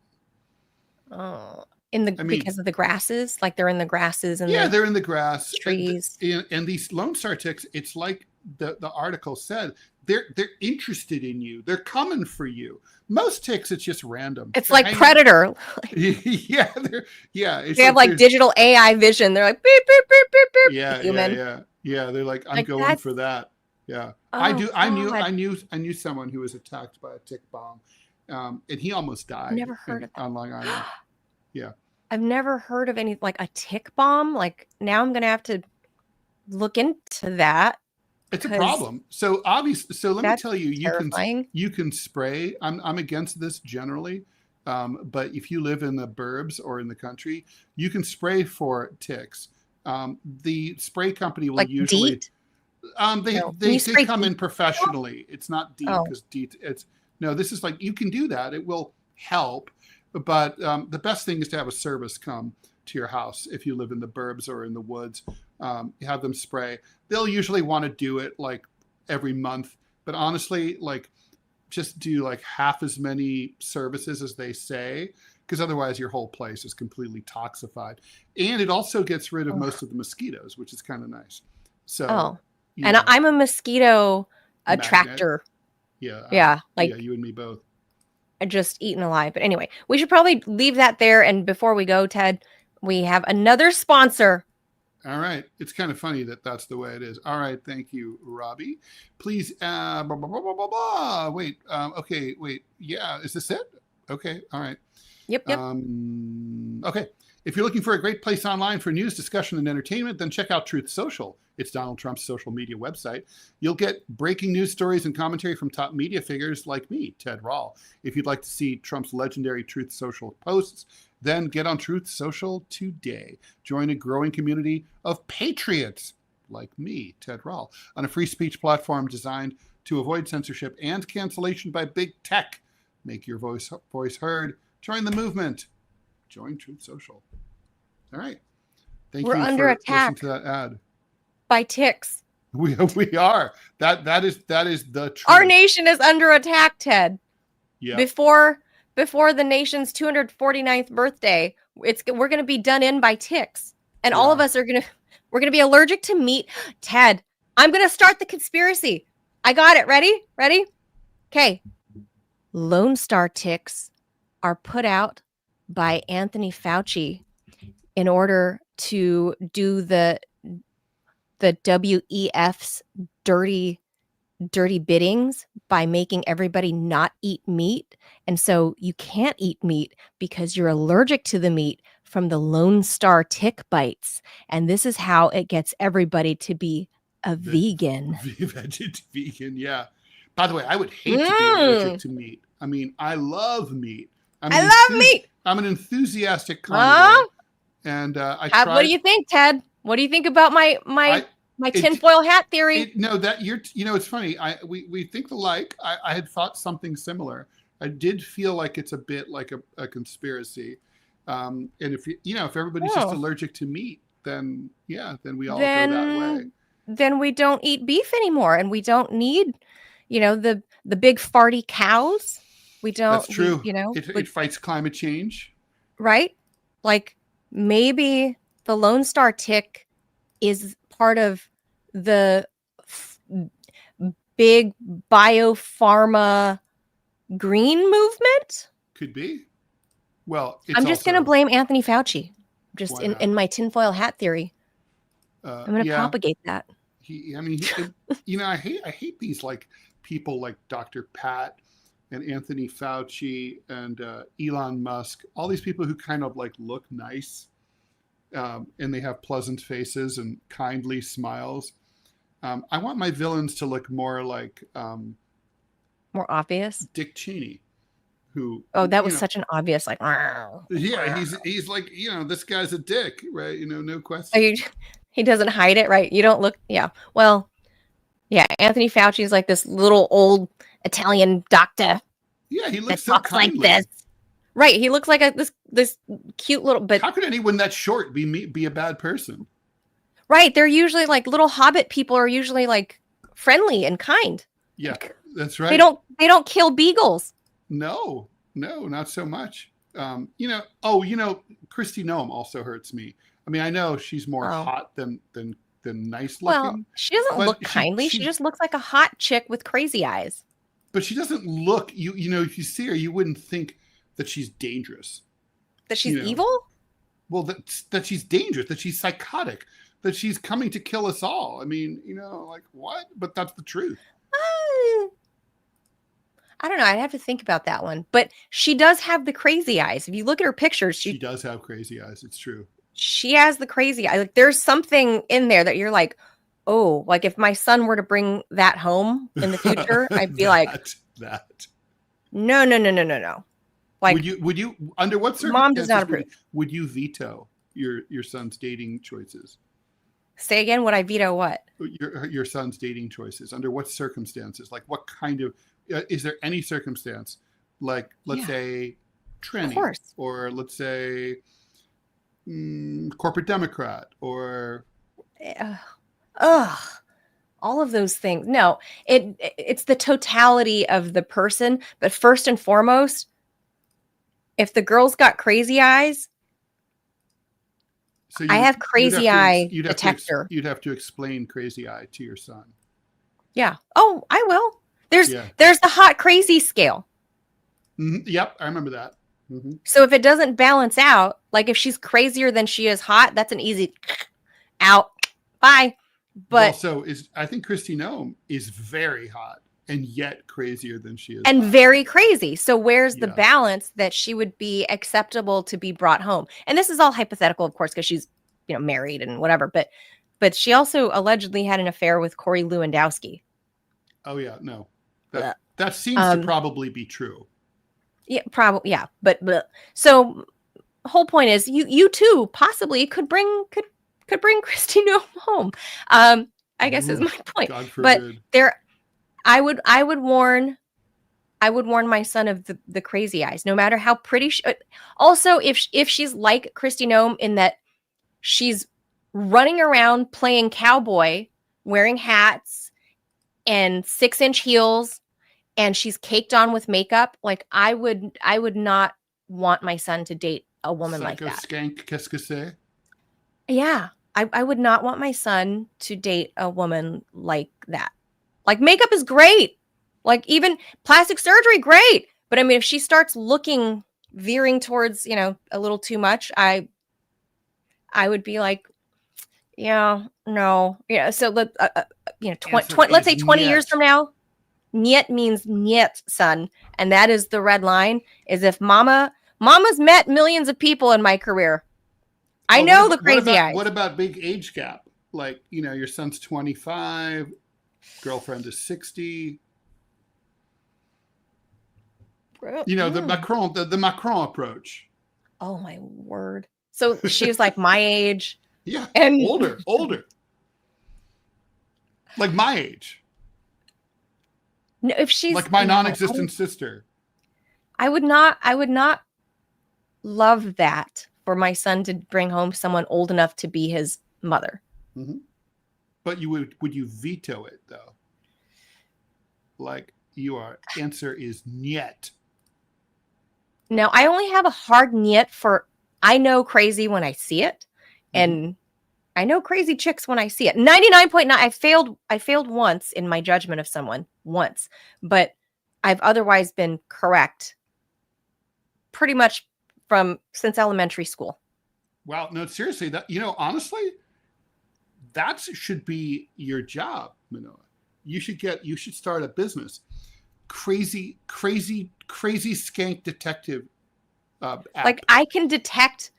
A: Oh, because of the grasses, like they're in the grasses and
B: they're in the grass,
A: trees,
B: and these Lone Star ticks. It's like the article said. They're interested in you. They're coming for you. Most ticks, it's just random.
A: It's like Predator.
B: They
A: have like digital AI vision. They're like beep beep beep beep beep.
B: Yeah. They're like, I'm going for that. Yeah, I do. I knew someone who was attacked by a tick bomb, and he almost died.
A: Never heard of that
B: on Long Island. Yeah,
A: I've never heard of any like a tick bomb. Like now, I'm gonna have to look into that.
B: It's a problem. So obviously, let me tell you,
A: terrifying.
B: you can spray. I'm against this generally, but if you live in the burbs or in the country, you can spray for ticks. The spray company will usually
A: DEET?
B: They come in professionally. It's not DEET because DEET. This is like, you can do that. It will help, but the best thing is to have a service come to your house if you live in the burbs or in the woods. Have them spray. They'll usually want to do it like every month, but honestly, like just do like half as many services as they say, because otherwise your whole place is completely toxified. And it also gets rid of most of the mosquitoes, which is kind of nice. So,
A: I'm a mosquito attractor.
B: Yeah. You and me both.
A: Just eaten alive. But anyway, we should probably leave that there. And before we go, Ted, we have another sponsor.
B: All right. It's kind of funny that that's the way it is. All right. Thank you, Robbie. Please. Wait. Okay. Wait. Yeah. Is this it? Okay. All right.
A: Yep.
B: Okay. If you're looking for a great place online for news, discussion, and entertainment, then check out Truth Social. It's Donald Trump's social media website. You'll get breaking news stories and commentary from top media figures like me, Ted Rall. If you'd like to see Trump's legendary Truth Social posts, then get on Truth Social today. Join a growing community of patriots like me, Ted Rall, on a free speech platform designed to avoid censorship and cancellation by big tech. Make your voice heard. Join the movement. Join Truth Social. All right. Thank you
A: under
B: for
A: attack
B: listening to that ad.
A: by ticks.
B: We are. That is the truth.
A: Our nation is under attack, Ted.
B: Yeah.
A: Before the nation's 249th birthday, we're going to be done in by ticks, and all of us we're going to be allergic to meat. Ted, I'm going to start the conspiracy. I got it. Ready? Okay. Lone Star ticks are put out by Anthony Fauci in order to do the WEF's dirty biddings by making everybody not eat meat. And so you can't eat meat because you're allergic to the meat from the Lone Star tick bites. And this is how it gets everybody to be a vegan.
B: Vegan, yeah. By the way, I would hate to be allergic to meat. I mean, I love meat.
A: I love meat.
B: I'm an enthusiastic carnivore. And I try.
A: What do you think, Ted? What do you think about my tinfoil hat theory?
B: It's funny. We think alike. I had thought something similar. I did feel like it's a bit like a conspiracy. And if everybody's just allergic to meat, then we all go that way.
A: Then we don't eat beef anymore, and we don't need, the big farty cows. We don't.
B: That's true. It fights climate change,
A: right? Like maybe the Lone Star tick is part of the big biopharma green movement.
B: Could be. Well,
A: I'm just going to blame Anthony Fauci. Just in my tinfoil hat theory. I'm going to propagate that.
B: I hate these like people like Dr. Pat and Anthony Fauci and Elon Musk, all these people who kind of like look nice and they have pleasant faces and kindly smiles. I want my villains to look more like
A: more obvious.
B: Dick Cheney, who
A: that was such an obvious like.
B: Yeah, he's like this guy's a dick, right? No question.
A: He doesn't hide it, right? You don't look. Yeah. Well, yeah. Anthony Fauci is like this little old Italian doctor.
B: Yeah, he looks
A: so kindly. Like this. Right. He looks like this cute little. But
B: how could anyone that short be a bad person?
A: Right. They're usually like little hobbit people are usually like friendly and kind.
B: Yeah, that's right.
A: They don't kill beagles.
B: No, not so much. Kristi Noem also hurts me. I mean, I know she's more hot than nice looking.
A: Well, she doesn't look kindly. She just looks like a hot chick with crazy eyes.
B: But she doesn't look. If you see her, you wouldn't think that she's dangerous.
A: That she's evil?
B: Well, that she's dangerous. That she's psychotic. That she's coming to kill us all. I mean, like what? But that's the truth.
A: I don't know. I'd have to think about that one. But she does have the crazy eyes. If you look at her pictures,
B: she does have crazy eyes. It's true.
A: She has the crazy eyes. Like there's something in there that you're like, oh, like if my son were to bring that home in the future, I'd be no. Like,
B: would you under what circumstances
A: mom does not approve.
B: Would you veto your son's dating choices?
A: Say again, would I veto what?
B: Your son's dating choices. Under what circumstances? Like what kind of is there any circumstance like let's say tranny or let's say corporate Democrat or
A: all of those things. No, it's the totality of the person. But first and foremost, if the girl's got crazy eyes, so I have crazy eye detector.
B: You'd have to explain crazy eye to your son.
A: Yeah. Oh, I will. There's the hot crazy scale.
B: Mm-hmm. Yep, I remember that. Mm-hmm.
A: So if it doesn't balance out, like if she's crazier than she is hot, that's an easy out. Bye. But
B: also, I think Kristi Noem is very hot. and yet crazier than she is.
A: And very crazy. So where's the
B: Yeah.
A: balance that she would be acceptable to be brought home? And this is all hypothetical, of course, because she's, married and whatever. But she also allegedly had an affair with Corey Lewandowski.
B: Oh yeah, no, that seems to probably be true.
A: Yeah, probably. Yeah, but so whole point is you too possibly could bring Christy Noem home. I guess is my point.
B: God forbid.
A: But I would warn my son of the crazy eyes, no matter how pretty she. Also, if she's like Christy Noem in that she's running around playing cowboy, wearing hats and 6-inch heels, and she's caked on with makeup, like I would not want my son to date a woman like that.
B: Skank, qu'est-ce que c'est?
A: Yeah, I would not want my son to date a woman like that. Like, makeup is great. Like, even plastic surgery, great. But I mean, if she starts veering towards, a little too much, I would be like, yeah, no. Yeah. So let's say 20 years from now, niet means niet, son. And that is the red line, is if mama's met millions of people in my career. I know the crazy eyes.
B: What about big age gap? Like, your son's 25, girlfriend is 60. The Macron approach.
A: Oh my word. So she's like my age.
B: Yeah. And older. Like my age.
A: No, if she's
B: like my non-existent sister.
A: I would not love that for my son to bring home someone old enough to be his mother.
B: Mm-hmm. But would you veto it though? Like, your answer is niet.
A: No, I only have a hard niet for, I know crazy when I see it. And I know crazy chicks when I see it. 99.9. I failed once in my judgment of someone once, but I've otherwise been correct pretty much since elementary school.
B: Wow. No, seriously, that, honestly, that should be your job, Manila. You should start a business. Crazy skank detective app.
A: Like, I can detect.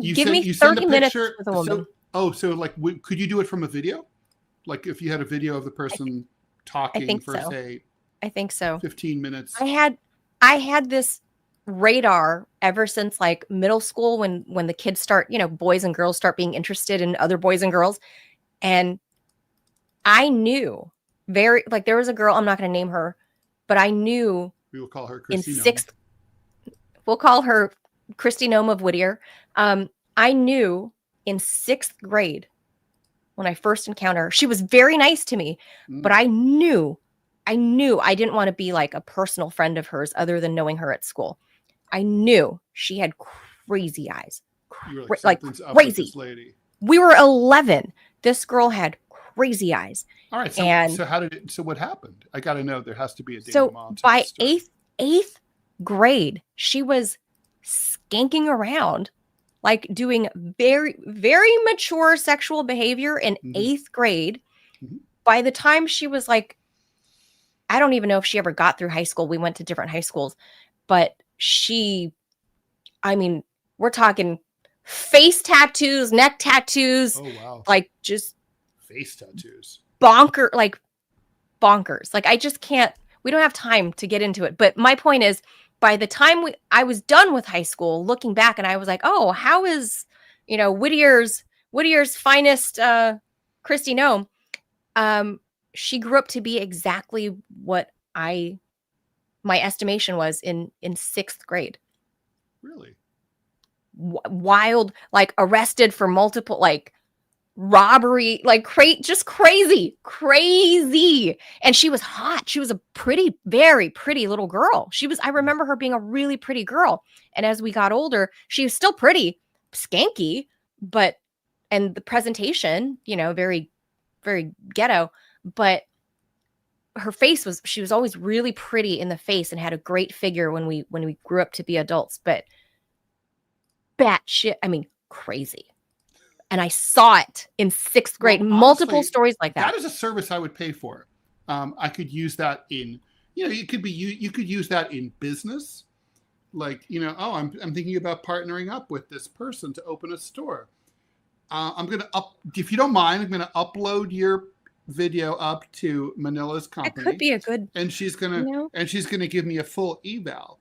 A: Give me 30 minutes with a woman.
B: So like, could you do it from a video? Like, if you had a video of the person talking for say,
A: I think so.
B: 15 minutes.
A: I had this radar ever since like middle school when the kids start, boys and girls start being interested in other boys and girls. And I knew there was a girl, I'm not going to name her, but I knew
B: we will call her Christy
A: we'll call her Christy Noem of Whittier. I knew in 6th grade when I first encountered her, she was very nice to me, but I knew I didn't want to be like a personal friend of hers other than knowing her at school. I knew she had crazy eyes. Like crazy.
B: Lady.
A: We were 11. This girl had crazy eyes.
B: All right. So what happened? I got to know. There has to be a
A: denouement. So by eighth grade, she was skanking around, like doing very, very mature sexual behavior in 8th grade. Mm-hmm. By the time she was like, I don't even know if she ever got through high school. We went to different high schools, but we're talking face tattoos, neck tattoos. Oh, wow. Like, just
B: face tattoos.
A: Bonkers. Like, I just can't, we don't have time to get into it. But my point is, by the time I was done with high school, looking back, and I was like, oh, how is, Whittier's finest Christy Noem? She grew up to be exactly what my estimation was in 6th grade.
B: Really?
A: Wild, like arrested for multiple, like robbery, like just crazy. And she was hot. She was a pretty, very pretty little girl. I remember her being a really pretty girl. And as we got older, she was still pretty, skanky, and the presentation, very, very ghetto, but she was always really pretty in the face and had a great figure when we grew up to be adults, but batshit, crazy. And I saw it in 6th grade. Well, multiple stories like that.
B: That is a service I would pay for. I could use that in, it could be you could use that in business. Like, oh, I'm thinking about partnering up with this person to open a store. I'm going to if you don't mind, I'm going to upload your video up to Manila's company.
A: It could be a good,
B: and she's going to give me a full eval.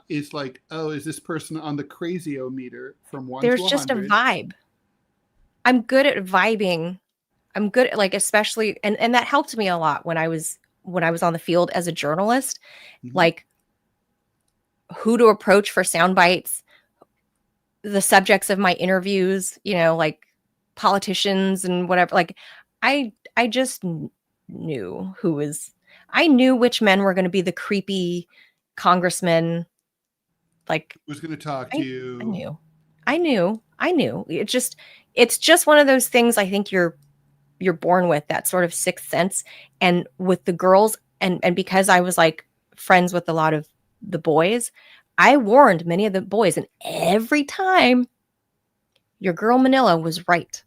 B: It's like, oh, is this person on the crazy-o-meter from 1 to 100?
A: There's just a vibe. I'm good at vibing. I'm good at, like, especially, and that helped me a lot when I was on the field as a journalist, like who to approach for sound bites, the subjects of my interviews, like politicians and whatever. Like I just knew I knew which men were going to be the creepy congressmen. Like,
B: who's going to talk to you?
A: I knew. It's just one of those things. I think you're born with that sort of sixth sense. And with the girls, and because I was like friends with a lot of the boys, I warned many of the boys, and every time your girl Manila was right.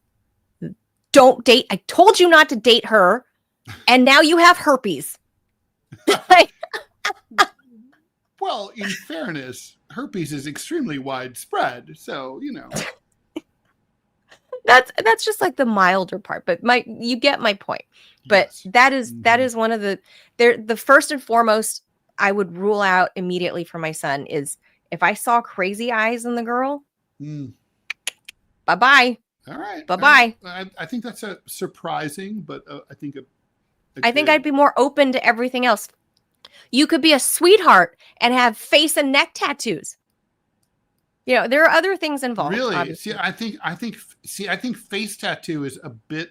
A: Don't date. I told you not to date her, and now you have herpes.
B: Well, in fairness, herpes is extremely widespread, so
A: That's just like the milder part, but you get my point. But yes. that is one of the first and foremost I would rule out immediately for my son is if I saw crazy eyes in the girl, bye-bye.
B: All right.
A: Bye-bye.
B: I think that's a surprising, but I think
A: I think I'd be more open to everything else. You could be a sweetheart and have face and neck tattoos. There are other things involved.
B: Really?
A: Obviously.
B: See, I think face tattoo is a bit,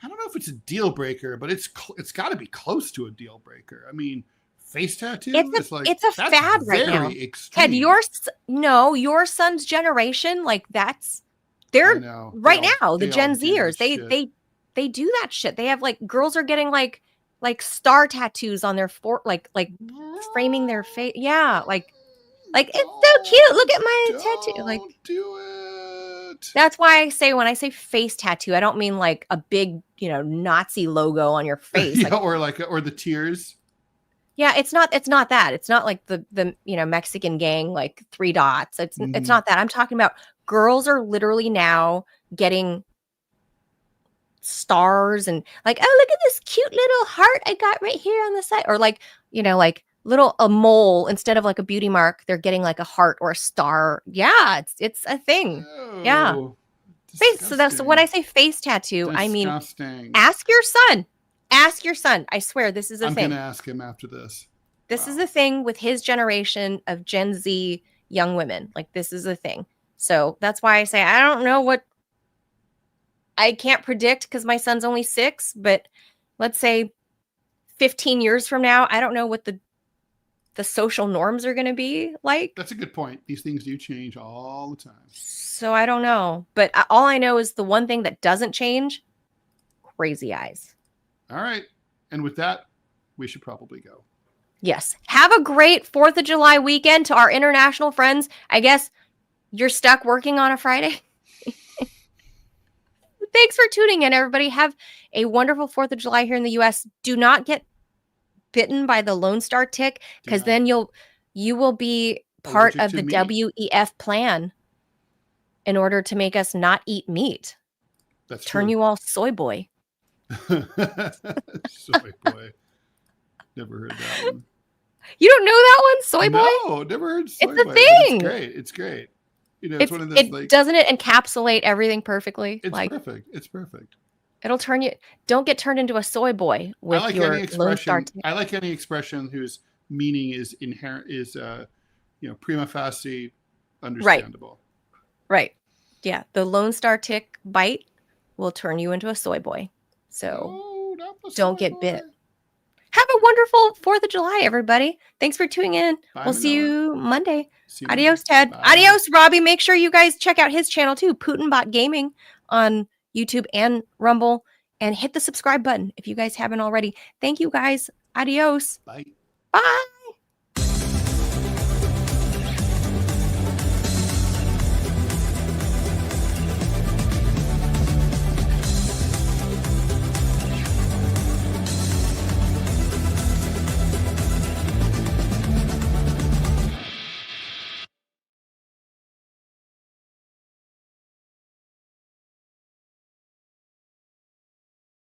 B: I don't know if it's a deal breaker, but it's got to be close to a deal breaker. I mean, face tattoo
A: it's a fad right now.
B: Extreme.
A: Ted, your son's generation, like they're right now, the Gen Zers, they do that shit. They have like girls are getting like star tattoos on their like framing their face. Yeah, like it's so cute. Look at my tattoo. Like,
B: do it.
A: That's why I say when I say face tattoo, I don't mean like a big, Nazi logo on your face.
B: Yeah, or the tears.
A: Yeah, it's not that. It's not like the Mexican gang, like 3 dots. It's not that. I'm talking about girls are literally now getting stars and like, oh, look at this cute little heart I got right here on the side. Or like, like a mole instead of like a beauty mark, they're getting like a heart or a star. Yeah, it's a thing. Oh, yeah. Face. So when I say face tattoo, I mean ask your son. Ask your son. I swear this is a thing.
B: I'm gonna ask him after this.
A: This is a thing with his generation of Gen Z young women. Like this is a thing. So that's why I say I don't know what I can't predict because my son's only 6, but let's say 15 years from now, I don't know what the social norms are going to be like.
B: That's a good point. These things do change all the time.
A: So I don't know. But all I know is the one thing that doesn't change, crazy eyes.
B: All right. And with that, we should probably go.
A: Yes. Have a great 4th of July weekend to our international friends. I guess you're stuck working on a Friday. Thanks for tuning in, everybody. Have a wonderful 4th of July here in the U.S. Do not get bitten by the Lone Star tick, because then you will be part of the WEF plan in order to make us not eat meat.
B: That's
A: Turn
B: true.
A: You all soy boy.
B: Soy boy. Never heard that one.
A: You don't know that one, soy boy?
B: No, never heard soy boy.
A: It's a thing.
B: It's great. It's one of those,
A: doesn't it encapsulate everything perfectly?
B: It's perfect. It's perfect.
A: It'll turn you. Don't get turned into a soy boy with your Lone Star tick.
B: I like any expression whose meaning is inherent, is prima facie understandable.
A: Right. Yeah. The Lone Star tick bite will turn you into a soy boy. So don't get bit. Have a wonderful 4th of July, everybody. Thanks for tuning in. We'll see you Monday. Adios, Ted. Bye. Adios, Robbie. Make sure you guys check out his channel too, Putinbot Gaming, on YouTube and Rumble, and hit the subscribe button if you guys haven't already. Thank you guys. Adios.
B: Bye.
A: Bye.